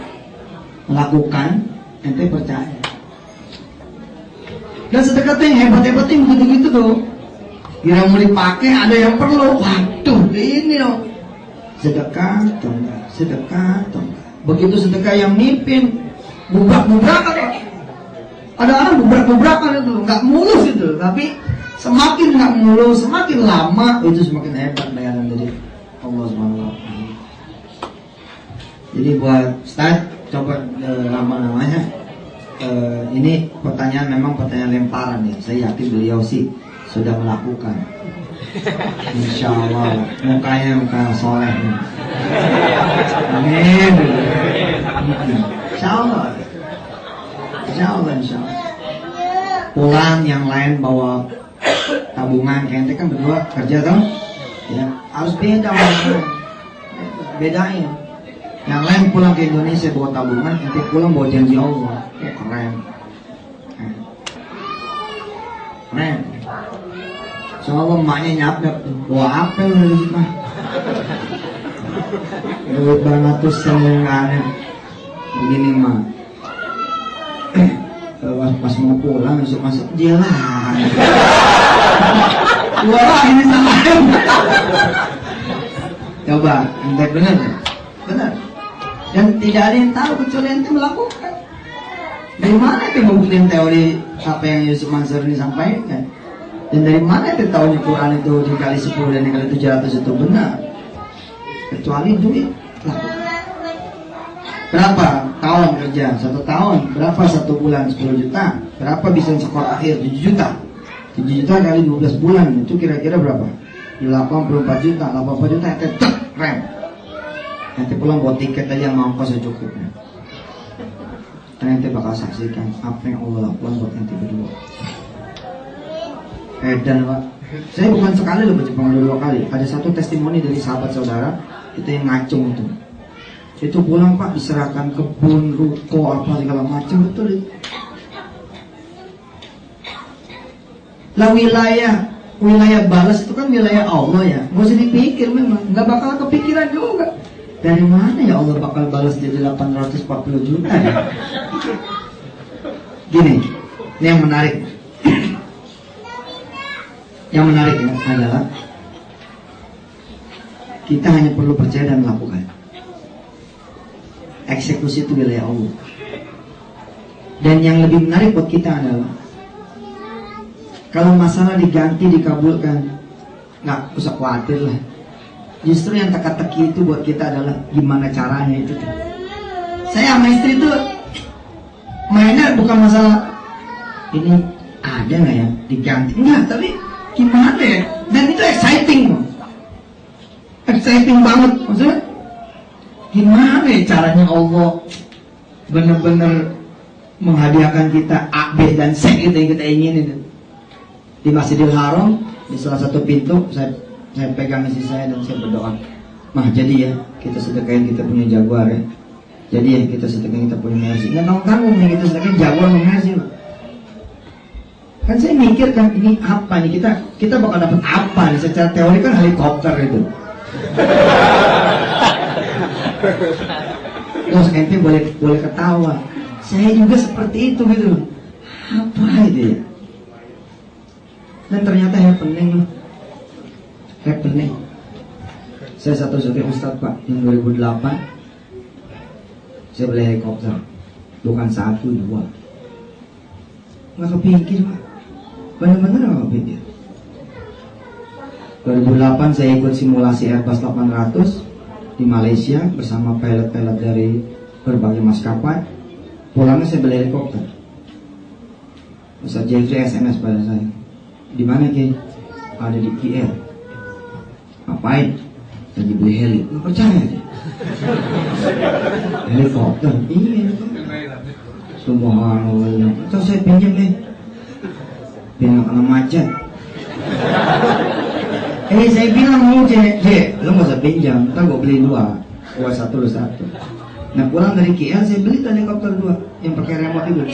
[SPEAKER 1] Melakukan, ente percaya. Dan sedekah tuh yang hebat-hebatnya begitu-gitu tuh. Kira mau dipakai ada yang perlu. Waduh, ini dong. Sedekah atau enggak? Sedekah atau enggak? Begitu sedekah yang mimpin, bubrak-bubrakan. Ada orang bubrak-bubrakan itu, enggak mulus itu. Tapi semakin enggak mulus, semakin lama itu semakin hebat bayaran dari Allah Subhanahu wa Ta'ala. Jadi buat Ustaz, coba nama-namanya. Ini pertanyaan memang pertanyaan lemparan ya. Saya yakin beliau sih sudah melakukan. Insya Allah mukanya muka soleh. Amin. Insya Allah. Insya Allah. Insya Allah. Pulang yang lain bawa tabungan. Ente kan berdua kerja dong. Ya harus beda orang. Bedain. Yang lain pulang ke Indonesia bawa tabungan, ente pulang bawa janji Allah. Keren. Keren. Soalnya emaknya nyap-nyap, bawa apa lu mah? Duit beratus yang aneh. Begini mah. Pas mau pulang masuk dia lah. Wah ini salah. Coba, ente bener ya? Benar. Dan tidak ada yang tahu kecuali ente melakukan. Dari mana ente membuktikan teori apa yang Yusuf Mansur ini sampaikan? Dan dari mana ente tahu Quran itu dikali 10 dan dikali 700 itu benar? Kecuali duit. Lakukan. Berapa tahun kerja? 1 tahun. Berapa 1 bulan? 10 juta. Berapa bisa sekolah akhir? 7 juta. 7 juta kali 12 bulan itu kira-kira berapa? 84 juta. 84 juta ente keren. Nanti pulang buat tiket aja sama ongkos secukupnya. Dan nanti bakal saksikan apa yang Allah lakukan buat nanti berdua. Dan Pak, saya bukan sekali loh baca pengalaman 2 kali. Ada satu testimoni dari sahabat saudara itu yang ngacung itu. Itu pulang Pak diserahkan kebun, ruko, apa segala macam betul itu. Lah wilayah balas itu kan wilayah Allah ya. Gak usah dipikir memang, nggak bakal kepikiran juga. Dari mana ya Allah bakal balas jadi 840 juta ya? Gini, ini yang menarik. Yang menarik ya adalah kita hanya perlu percaya dan melakukan. Eksekusi itu wilayah Allah. Dan yang lebih menarik buat kita adalah kalau masalah diganti dikabulkan, nggak usah khawatir lah. Justru yang teka-teki itu buat kita adalah gimana caranya itu. Saya sama istri itu mainnya bukan masalah ini ada nggak ya diganti, enggak, tapi gimana ya. Dan itu exciting banget. Maksudnya gimana ya caranya Allah benar-benar menghadiahkan kita A, B, dan C gitu yang kita inginin. Di Masjidil Haram di salah satu pintu saya pegang isi saya dan saya berdoa, mah jadi ya kita sedekahin kita punya Jaguar ya, jadi ya kita sedekahin kita punya Mercy. Nggak tanggung yang kita sedekahin Jaguar sama Mercy loh. Kan saya mikir kan ini apa nih, kita bakal dapat apa nih? Secara teori kan helikopter itu. Terus ente boleh ketawa, saya juga seperti itu gitu. Apa itu ya? Dan ternyata happening loh. happening. Saya satu satunya Ustadz Pak, yang 2008 saya beli helikopter, bukan 1, 2. Nggak kepikir Pak, bener-bener nggak kepikir. 2008 saya ikut simulasi Airbus 800 di Malaysia bersama pilot-pilot dari berbagai maskapai. Pulangnya saya beli helikopter. Ustadz Jeffrey SMS pada saya, di mana Ki? Ada di KL. Ngapain? Lagi beli heli. Nggak percaya dia. Helikopter? Iya. Subhanallah. Terus saya pinjam deh. Biar kena macet. Saya bilang mau J, lo nggak usah pinjam. Ntar gue beli 2. Gua 1 lu 1. Nah pulang dari KL saya beli helikopter 2 yang pakai remote itu.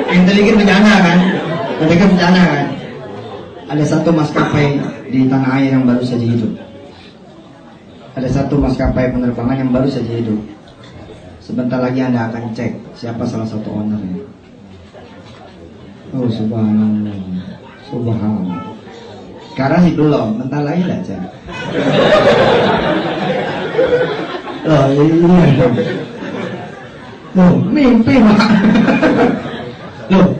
[SPEAKER 1] Intelijen bencana kan? Mereka bencana kan? Ada satu maskapai di tanah air yang baru saja hidup. Ada satu maskapai penerbangan yang baru saja hidup. Sebentar lagi Anda akan cek siapa salah satu ownernya. Oh subhanallah, subhanallah. Sekarang sih belum, bentar lagi lah cek. Oh iya. Loh, mimpi Pak. Loh,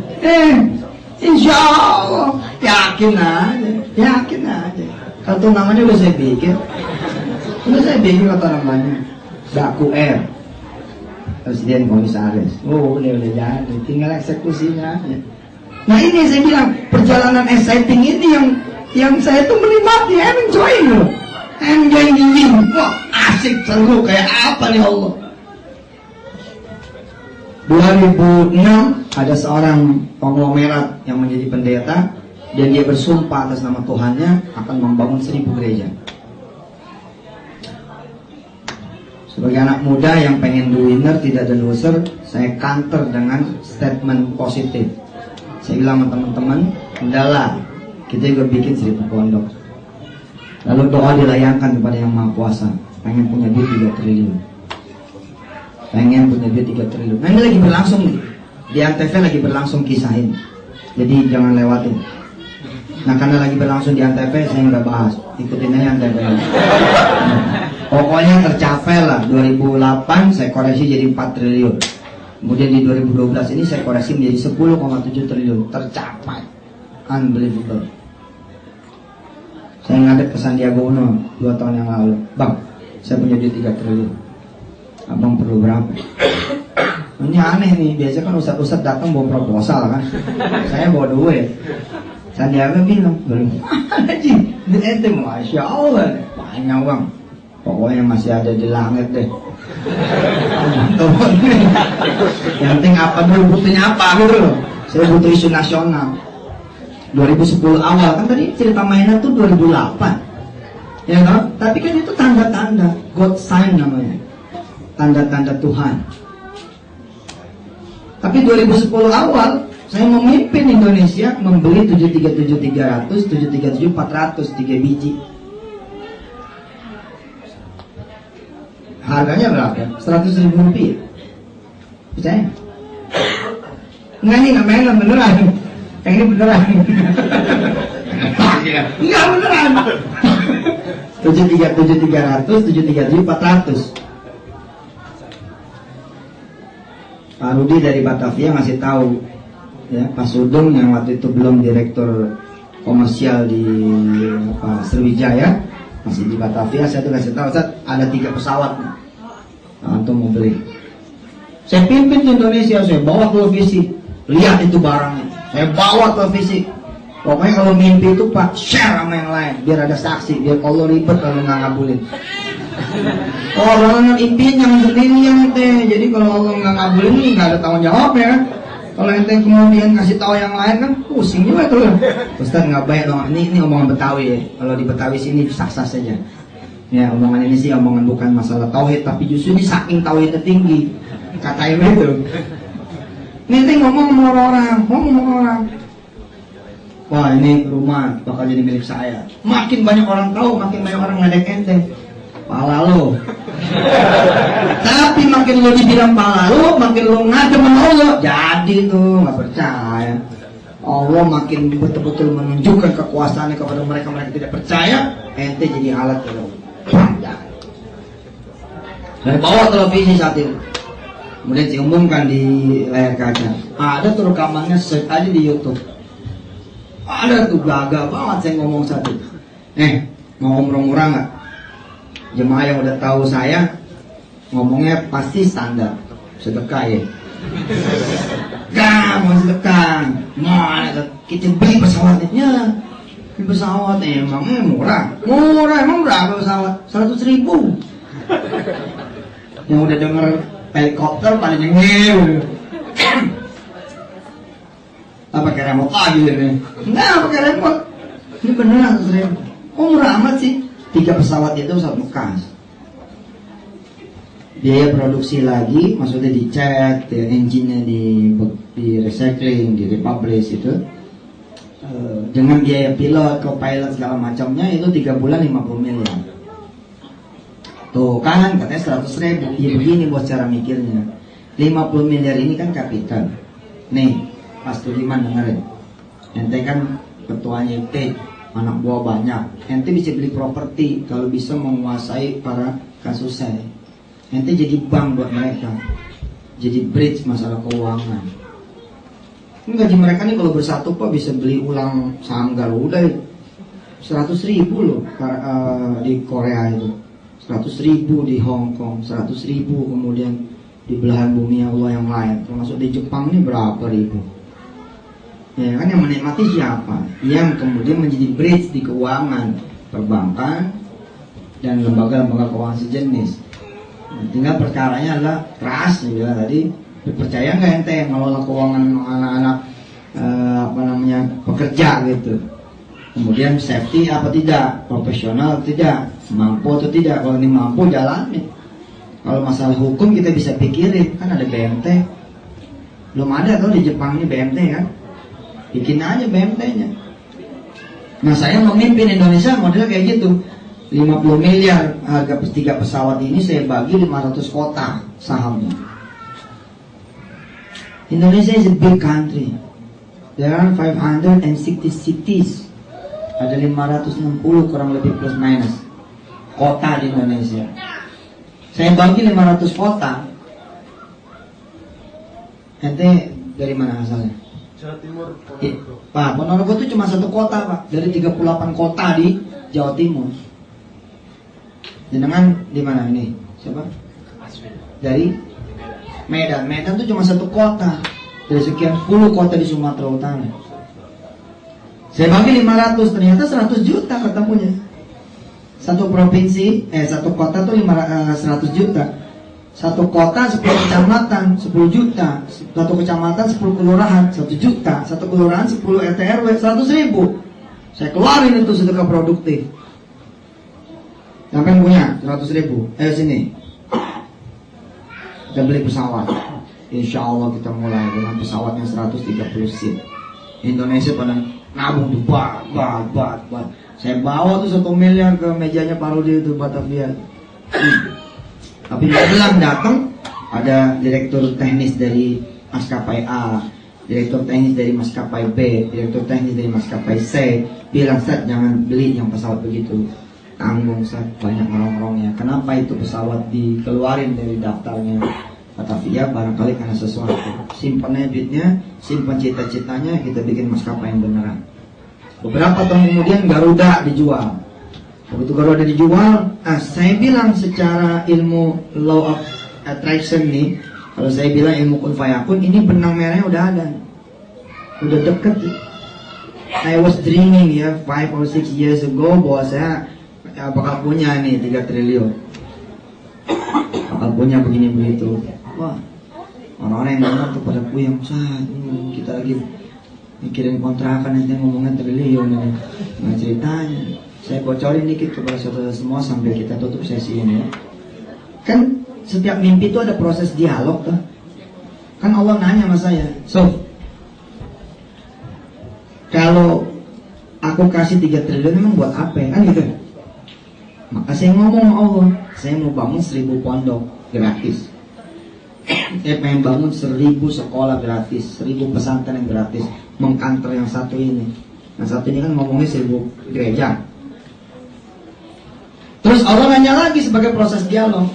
[SPEAKER 1] insya Allah yakin aja. Kalau namanya udah saya bikin kata namanya Daku R, Presiden Komisaris. Oh udah jadi, tinggal eksekusinya aja. Nah ini saya bilang perjalanan exciting ini yang saya tuh menikmati, enjoying gini. Wah asik seru kayak apa nih Allah. 2006 ada seorang konglomerat yang menjadi pendeta dan dia bersumpah atas nama Tuhannya akan membangun 1000 gereja. Sebagai anak muda yang pengen do winner tidak ada loser, saya counter dengan statement positif. Saya bilang sama teman-teman, udahlah kita juga bikin 1000 pondok. Lalu doa dilayangkan kepada Yang Maha Kuasa, pengen punya duit 3 triliun. Pengen punya duit 3 triliun. Nah ini lagi berlangsung nih. Di Antv lagi berlangsung kisahin. Jadi jangan lewatin. Nah karena lagi berlangsung di Antv saya nggak bahas. Ikutin aja Antv. Pokoknya tercapai lah. 2008 saya koreksi jadi 4 triliun. Kemudian di 2012 ini saya koreksi menjadi 10,7 triliun. Tercapai. Unbelievable. Saya ngadep ke Sandiaga Uno 2 tahun yang lalu. Bang, saya punya duit 3 triliun. Abang perlu berapa? Ini aneh nih, biasa kan ustadz datang bawa proposal kan. Saya bawa duit. Sandiaga bilang, Haji, duit ente Masya Allah, banyak bang. Pokoknya masih ada di langit deh. Yang penting apa dulu, butuhnya apa gitu loh. Saya butuh isu nasional. 2010 awal, kan tadi cerita mainan tuh 2008. Ya kan? Tapi kan itu tanda-tanda, God sign namanya. Tanda-tanda Tuhan. Tapi 2010 awal saya memimpin Indonesia membeli 737-300, 737-400 3 biji. Harganya berapa? 100.000 rupiah. Percaya? Enggak, ini nggak main beneran. Yang ini beneran. Enggak beneran. 737-300, 737-400. Pak Rudi dari Batavia ngasih tahu ya, Pak Sudung yang waktu itu belum direktur komersial di Sriwijaya, masih di Batavia, saya tuh kasih tahu, Ustaz, ada 3 pesawat untuk mau beli. Saya pimpin di Indonesia, saya bawa televisi, lihat itu barangnya, saya bawa televisi. Pokoknya kalau mimpi itu Pak, share sama yang lain, biar ada saksi, biar Allah ribet kalau nggak ngabulin. Orang impian yang sendirian teh. Jadi kalau Allah nggak ngabulin ini nggak ada tanggung jawab ya kan. Kalau ente kemudian kasih tahu yang lain kan pusing juga tuh. Ustaz nggak baik dong. Ini omongan Betawi ya. Kalau di Betawi sini sah-sah saja. Ya omongan ini sih omongan bukan masalah tauhid, tapi justru ini saking tauhidnya tinggi. Kata Ibu itu. Ente ngomong sama orang. Wah ini rumah bakal jadi milik saya. Makin banyak orang tahu, makin banyak orang ngadek ente. Pala lo. Tapi makin lo dibilang palalu, makin lo ngadem sama Allah, jadi tuh nggak percaya. Allah makin betul-betul menunjukkan kekuasaannya kepada mereka tidak percaya, ente jadi alat kalau dari bawah televisi saat itu. Kemudian diumumkan di layar kaca. Ada tuh rekamannya, search aja di YouTube. Ada tuh gagal banget saya ngomong satu. Mau murah-murah nggak? Jemaah yang udah tahu saya ngomongnya pasti standar, sedekah ya. Gak mau sedekah, mana kita beli pesawatnya? Beli pesawat emangnya murah emang berapa pesawat? 100.000. Yang udah denger helikopter pada nyengir. Pakai remote lagi ini. Enggak pakai remote. Ini beneran 100.000. Oh murah amat sih. 3 pesawat itu pesawat bekas. Biaya produksi lagi, maksudnya dicat, engine-nya di recycling, di republish itu. Dengan biaya pilot, co-pilot segala macamnya itu 3 bulan 50 miliar. Tuh kan katanya 100.000. Ya begini buat cara mikirnya. 50 miliar ini kan kapital. Nih, Pak Sudirman dengerin. Ente kan ketuanya IT, anak buah banyak. Ente bisa beli properti kalau bisa menguasai para kasus saya. Ente jadi bank buat mereka, jadi bridge masalah keuangan. Ini gaji mereka nih kalau bersatu Pak bisa beli ulang saham Garuda 100.000 loh di Korea itu, 100.000 di Hong Kong, 100.000 kemudian di belahan bumi Allah yang lain. Termasuk di Jepang ini berapa ribu? Ya kan yang menikmati siapa? Yang kemudian menjadi bridge di keuangan, perbankan dan lembaga-lembaga keuangan sejenis. Tinggal perkaranya adalah trust, ya tadi. Percaya nggak ente ngelola keuangan anak-anak pekerja gitu. Kemudian safety apa tidak, profesional atau tidak, mampu atau tidak. Kalau ini mampu jalani. Kalau masalah hukum kita bisa pikirin, kan ada BMT. Belum ada tuh di Jepang ini BMT kan. Bikin aja BMT-nya. Nah saya memimpin Indonesia modelnya kayak gitu. 50 miliar harga 3 pesawat ini saya bagi 500 kota sahamnya. Indonesia is a big country. There are 560 cities. Ada 560 kurang lebih plus minus kota di Indonesia. Saya bagi 500 kota. Ente dari mana asalnya?
[SPEAKER 2] Jawa Timur,
[SPEAKER 1] Pak, Ponorogo itu cuma 1 kota Pak, dari 38 kota di Jawa Timur. Jenengan di mana ini? Siapa? Dari Medan. Medan itu cuma 1 kota dari sekian puluh kota di Sumatera Utara. Saya bagi 500, ternyata 100 juta ketemunya. Satu provinsi, satu kota tuh 100 juta. Satu kota 10 kecamatan 10 juta. Satu kecamatan 10 kelurahan 1 juta. Satu kelurahan 10 RT RW 100.000. Saya keluarin itu sedekah produktif. Sampai punya 100.000. Sini. Kita beli pesawat. Insya Allah kita mulai dengan pesawat yang 130 seat. Indonesia pada nabung tuh bat. Saya bawa tuh 1 miliar ke mejanya Pak Rudi itu Batavia. Tapi dia bilang datang ada direktur teknis dari maskapai A, direktur teknis dari maskapai B, direktur teknis dari maskapai C. Bilang Ustaz jangan beli yang pesawat begitu. Tanggung Ustaz, banyak orang-orangnya. Kenapa itu pesawat dikeluarin dari daftarnya Batavia? Barangkali karena sesuatu. Simpannya duitnya, simpan cita-citanya, kita bikin maskapai yang beneran. Beberapa tahun kemudian Garuda dijual. Begitu Garuda dijual, saya bilang secara ilmu law of attraction nih, kalau saya bilang ilmu kun fayakun, ini benang merahnya udah ada, udah deket. I was dreaming ya 5 or 6 years ago bahwa saya bakal punya nih 3 triliun, bakal punya begini begitu. Wah, orang-orang yang dengar tuh pada puyeng, kita lagi mikirin kontrakan nanti ngomongin triliun ini. Nah ceritanya, saya bocorin dikit kepada saudara semua sambil kita tutup sesi ini. Kan setiap mimpi itu ada proses dialog tuh. Kan Allah nanya sama saya, so kalau aku kasih 3 triliun emang buat apa ya? Kan gitu. Maka saya ngomong sama Allah, saya mau bangun 1000 pondok gratis. Saya pengen bangun 1000 sekolah gratis, 1000 pesantren yang gratis, mengkantor yang satu ini. Yang satu ini kan ngomongnya 1000 gereja. Terus Allah nanya lagi sebagai proses dialog,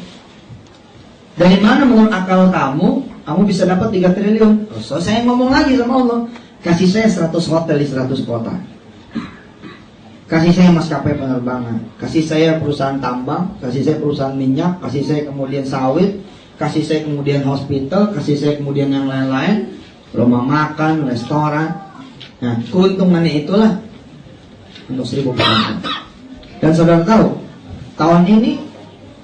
[SPEAKER 1] dari mana menurut akal kamu bisa dapat 3 triliun? Terus saya ngomong lagi sama Allah, kasih saya 100 hotel di 100 kota, kasih saya maskapai penerbangan, kasih saya perusahaan tambang, kasih saya perusahaan minyak, kasih saya kemudian sawit, kasih saya kemudian hospital, kasih saya kemudian yang lain-lain, rumah makan, restoran. Nah, keuntungannya itulah untuk 1000 pesantren. Dan saudara tahu, tahun ini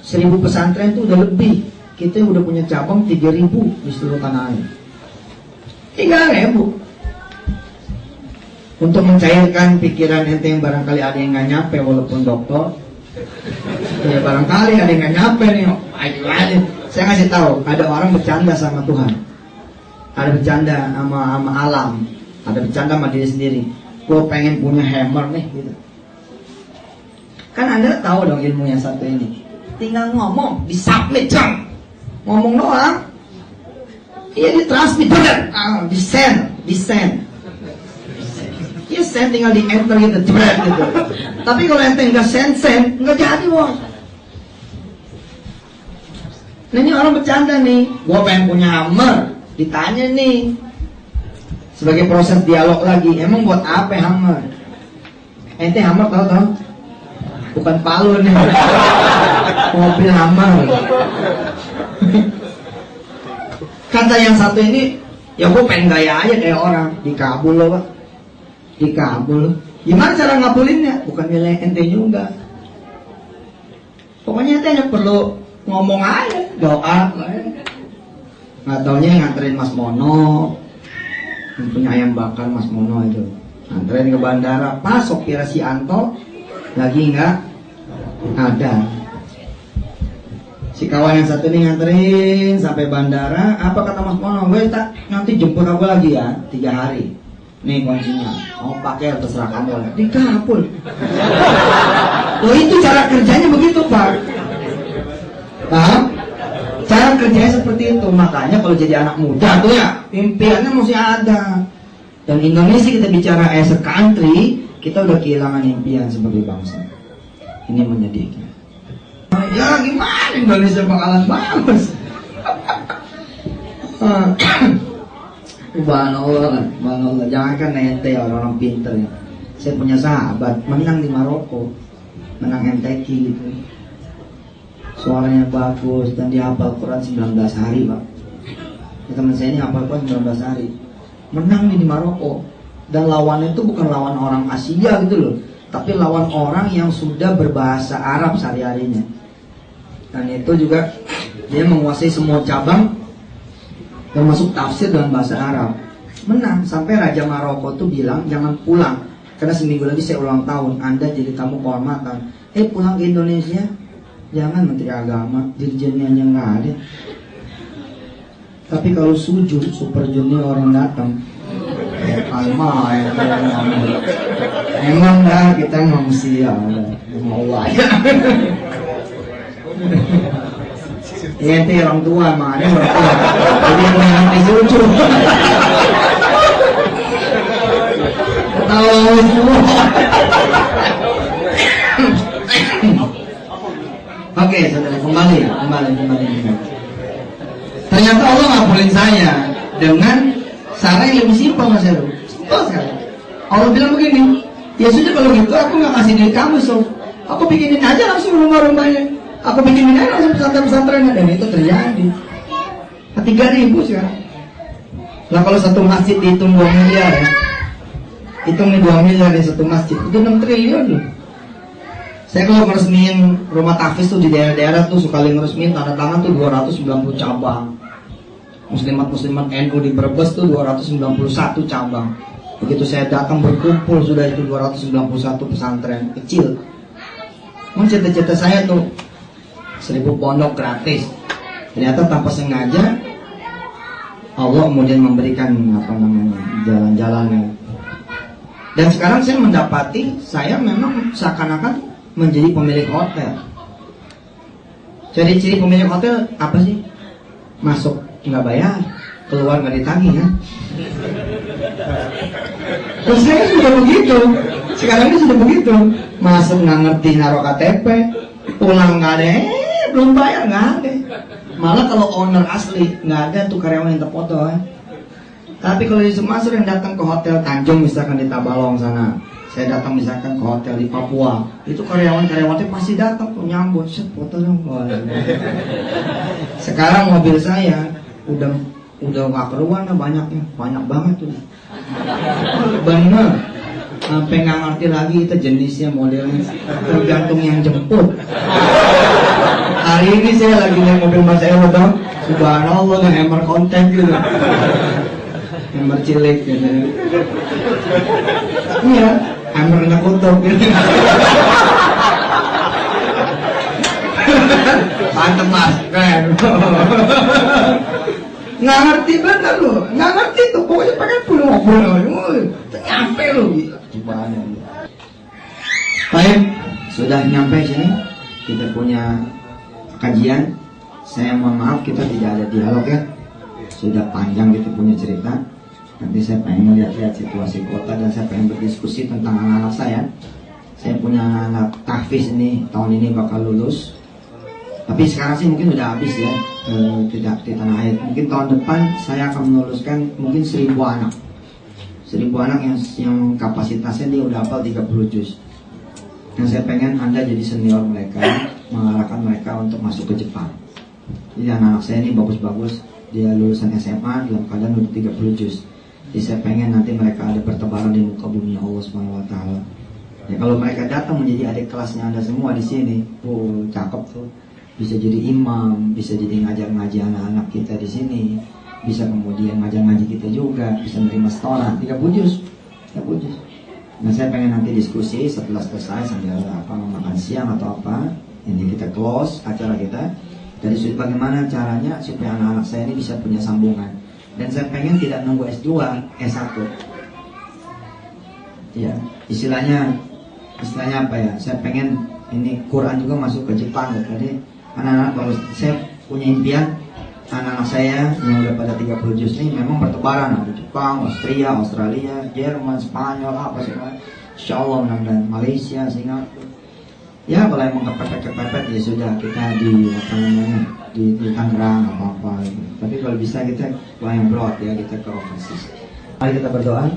[SPEAKER 1] 1000 pesantren itu udah lebih. Kita udah punya cabang 3000 di seluruh tanah air. 3000. Untuk mencairkan pikiran ente yang barangkali ada yang nggak nyampe walaupun dokter, ya barangkali ada yang nggak nyampe nih. Ayo, saya ngasih tahu, ada orang bercanda sama Tuhan, ada bercanda sama alam, ada bercanda sama diri sendiri. Gue pengen punya hammer nih, gitu. Kan Anda tahu dong ilmu yang satu ini. Tinggal ngomong, disubmit, jang. Ngomong doang. Iya, ditransmit, di-send. Ya send tinggal di enter gitu, drag gitu. Tapi kalau ente nggak send, nggak jadi bos. Nah ini orang bercanda nih, gua pengen punya hammer, ditanya nih. Sebagai proses dialog lagi, emang buat apa hammer? Ente hammer tahu? Bukan palu nih, mobil hammer. Kata yang satu ini, ya gua pengen gaya aja kayak orang, dikabul loh pak. Dikabul. Gimana cara ngabulinnya? Bukan nilai ente juga. Pokoknya ente hanya perlu ngomong aja, doa. Nggak taunya nganterin Mas Mono, yang punya ayam bakar Mas Mono itu, nganterin ke bandara. Pas sopir si Anto lagi nggak ada. Si kawan yang satu ini nganterin sampai bandara. Apa kata Mas Mono? Gue tak nanti jemput aku lagi ya, 3 hari. Nih kuncinya, mau pakai terserah kamu. Dikabul. Loh itu cara kerjanya begitu pak. Paham? Cara kerjanya seperti itu. Makanya kalau jadi anak muda tuh ya, impiannya mesti ada. Dan Indonesia kita bicara as a country, kita udah kehilangan impian sebagai bangsa. Ini menyedihkan. Ya gimana Indonesia bakalan bagus? Subhanallah, jangan kan ente orang-orang pinter ya. Saya punya sahabat menang di Maroko, menang MTQ gitu. Suaranya bagus dan dia hafal Quran 19 hari pak. Ya, teman saya ini hafal Quran 19 hari, menang di Maroko. Dan lawannya itu bukan lawan orang Asia gitu loh, tapi lawan orang yang sudah berbahasa Arab sehari-harinya. Dan itu juga dia menguasai semua cabang termasuk tafsir dalam bahasa Arab. Menang sampai Raja Maroko tuh bilang jangan pulang karena seminggu lagi saya ulang tahun, Anda jadi tamu kehormatan. Pulang ke Indonesia, jangan Menteri Agama, dirjennya aja nggak ada. Tapi kalau sujud Super Junior orang datang, alma ya, emang dah kita manusia, mau aja. Ya ente orang tua, makanya orang tua. Jadi yang ngerti sujud. Ketawa semua. Oke, saudara, kembali. Ternyata Allah ngabulin saya dengan cara yang lebih simpel, Mas Heru. Simpel sekali. Allah bilang begini, ya sudah kalau gitu aku nggak kasih duit kamu, so aku bikinin aja langsung rumah-rumahnya. Aku bikinin aja langsung pesantren-pesantren, dan itu terjadi. 3.000 sekarang. Nah kalau satu masjid dihitung 2 miliar ya, hitung nih 2 miliar di satu masjid, itu 6 triliun loh. Saya kalau ngeresmiin rumah tahfiz tuh di daerah-daerah tuh sekali ngeresmiin tanda tangan tuh 290 cabang. Muslimat-muslimat NU di Brebes tuh 291 cabang. Begitu saya datang berkumpul sudah itu 291 pesantren kecil. Cita-cita saya tuh 1000 pondok gratis. Ternyata tanpa sengaja Allah kemudian memberikan jalan-jalannya. Dan sekarang saya mendapati saya memang seakan-akan menjadi pemilik hotel. Ciri-ciri pemilik hotel apa sih? Masuk nggak bayar, keluar nggak ditagih ya. Terus saya sudah begitu. Sekarang ini sudah begitu. Masuk nggak ngerti naruh KTP, pulang nggak ada, belum bayar nggak ada. Malah kalau owner asli nggak ada tuh karyawan yang terfoto ya. Tapi kalau di Sumatera yang datang ke hotel Tanjung misalkan di Tabalong sana, saya datang misalkan ke hotel di Papua, itu karyawan-karyawannya pasti datang tuh nyambut, set foto dong. Sekarang mobil saya udah nggak keluar lah banyaknya, banyak banget tuh. Bener, sampai nggak ngerti lagi itu jenisnya modelnya, tergantung yang jemput. Hari ini saya lagi naik mobil Mas Ero dong, subhanallah nggak hammer konten gitu. Hammer cilik gitu. Iya, hammer nggak kutuk gitu. Mantep mas, keren. Nggak ngerti bener lo, nggak ngerti tuh. Pokoknya pakai pulau ngobrol, nyampe lo gitu. Baik, sudah nyampe sini. Kita punya kajian. Saya mohon maaf kita tidak ada dialog ya. Sudah panjang kita punya cerita. Nanti saya pengen lihat-lihat situasi kota dan saya pengen berdiskusi tentang anak-anak saya. Saya punya anak tahfiz ini tahun ini bakal lulus. Tapi sekarang sih mungkin udah habis ya, tidak di tanah air. Mungkin tahun depan saya akan meluluskan mungkin 1000 anak. 1000 anak yang kapasitasnya dia udah hafal 30 juz. Dan saya pengen Anda jadi senior mereka, mengarahkan mereka untuk masuk ke Jepang. Jadi anak-anak saya ini bagus-bagus, dia lulusan SMA dalam keadaan udah 30 juz. Jadi saya pengen nanti mereka ada bertebaran di muka bumi Allah Subhanahu wa taala. Ya kalau mereka datang menjadi adik kelasnya Anda semua di sini, cakep tuh. Bisa jadi imam, bisa jadi ngajar-ngaji anak-anak kita di sini, bisa kemudian ngajar-ngaji kita juga, bisa menerima setoran 30 juz. 30 juz. Nah saya pengen nanti diskusi setelah selesai sambil makan siang atau apa, ini kita close acara kita. Dari sudut bagaimana caranya supaya anak-anak saya ini bisa punya sambungan. Dan saya pengen tidak nunggu S2, S1. Ya, istilahnya apa ya? Saya pengen ini Quran juga masuk ke Jepang. Jadi anak-anak kalau saya punya impian anak-anak saya yang udah pada 30 juz ini memang bertebaran ada Jepang, Austria, Australia, Jerman, Spanyol, apa sih Insya Allah mudah-mudahan Malaysia, Singapura. Ya kalau emang kepepet ya sudah kita di di Tangerang apa gitu. Tapi kalau bisa kita yang broad ya, kita ke overseas. Mari kita berdoa,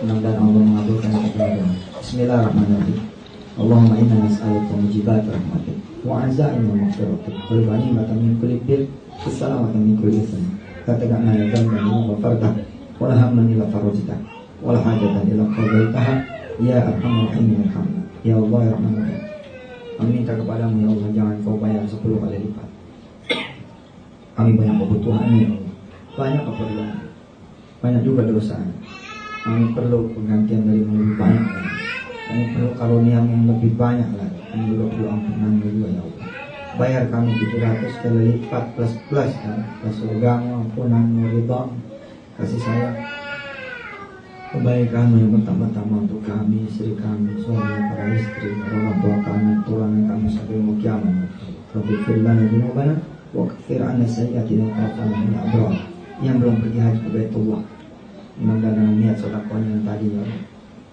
[SPEAKER 1] mudah-mudahan Allah mengabulkan kita berdoa. Bismillahirrahmanirrahim. Allahumma inna nas'aluka mujibat rahmatik wa azaim maghfiratik wal ghanimata min kulli bir wassalamata min kulli itham. Katakanlah ya dzamban wa fardah wa la hamman illa farajta wa la hajatan illa qadaitaha ya arhamar rahimin irhamna. Ya Allah ya Rahman Rahim. Kami minta kepadamu ya Allah, jangan kau bayar 10 kali lipat. Kami banyak kebutuhan ya Allah, banyak keperluan, banyak juga dosa. Kami perlu penggantian dari yang lebih banyak lagi. Kami perlu karunia yang lebih banyak lagi. Kami juga perlu ampunan juga ya Allah. Bayar kami 700 kali lipat plus kan, plus surgamu, ampunan, ridha, kasih sayang, kebaikan yang pertama-tama untuk kami, istri kami, suami, para istri, orang tua kami, tulang kami sampai mau kiamat. Rabbi firlana junubana wa kafir anna sayyiatina ta'ala min abrar. Yang belum pergi haji ke Baitullah, mudah-mudahan niat sedekahnya yang tadi ya Allah.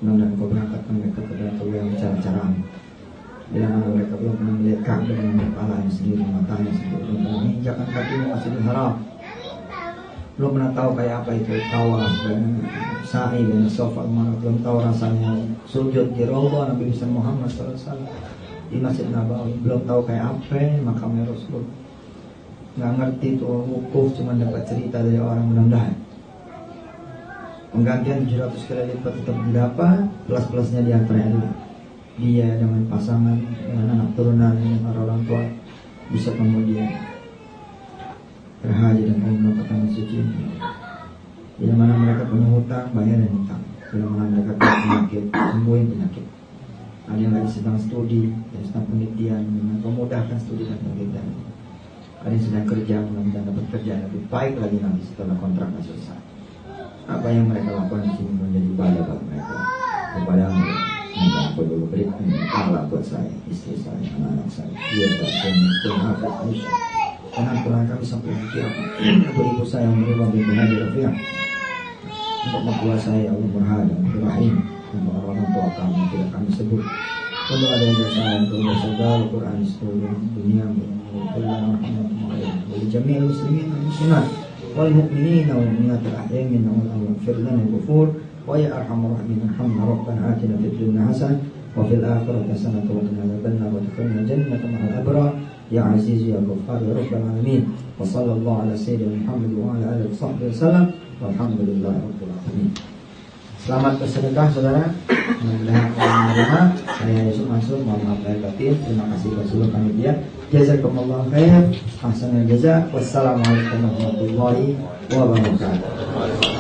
[SPEAKER 1] Mudah-mudahan kau berangkatkan mereka ke Baitullah yang cara-caramu. Bila mana mereka belum pernah melihat Ka'bah dengan kepalanya sendiri, matanya sendiri, belum pernah menginjakkan kaki di Masjidil Haram, belum pernah tahu kayak apa itu tawaf dan sa'i dan Safa Marwah, belum tahu rasanya sujud di Raudhah Nabi Muhammad SAW di Masjid Nabawi, belum tahu kayak apa makamnya Rasul, nggak ngerti tuh wukuf, cuma dapat cerita dari orang mudah-mudahan penggantian 700 kali lipat tetap didapat, plus-plusnya di antaranya dulu dia dengan pasangan, dengan anak turunan, dengan para orang tua bisa kemudian berhaji dan umrah ke tanah suci. Bila mana mereka punya hutang, bayarin hutang. Bila mana mereka punya penyakit, sembuhin penyakit. Ada yang lagi sedang studi, dan sedang penelitian, memudahkan studi dan penelitian. Ada yang sedang kerja, mudah-mudahan dapat kerjaan lebih baik lagi nanti setelah kontraknya selesai. Apa yang mereka lakukan di sini menjadi ibadah buat mereka. Kepada mereka perlu berikan Allah buat saya, istri saya, anak-anak saya, biarkan kami berhafal Aisyah. Jangan kami sampai kiamat. Untuk ibu saya menerima binti Hadi Rafiah, untuk mertua saya Allah berhadap Rahim, untuk orang tua kami yang tidak kami sebut. Untuk ada yang saya untuk segala Quran seluruh dunia, bagi jami'al muslimin wal muslimat wal mu'minin wal mu'minat al-ahya'i minhum wal yaghfir lana al-ghufur wa ya arhamar rahimin arhamna rabbana atina fid dunya hasanah wa fil akhirati hasanah wa qina adzabannar wa adkhilna jannata ma'al abrar ya aziz ya ghaffar ya rabbal alamin wa sallallahu ala sayyidina Muhammad wa ala alihi wa sahbihi wasallam walhamdulillahi rabbil alamin. Selamat bersedekah saudara. Mudah-mudahan Allah menerima. Saya Yusuf Mansur, mohon maaf lahir batin. Terima kasih kepada seluruh panitia. Jazakumullah khair. Ahsanul jazaa. Wassalamualaikum warahmatullahi wabarakatuh.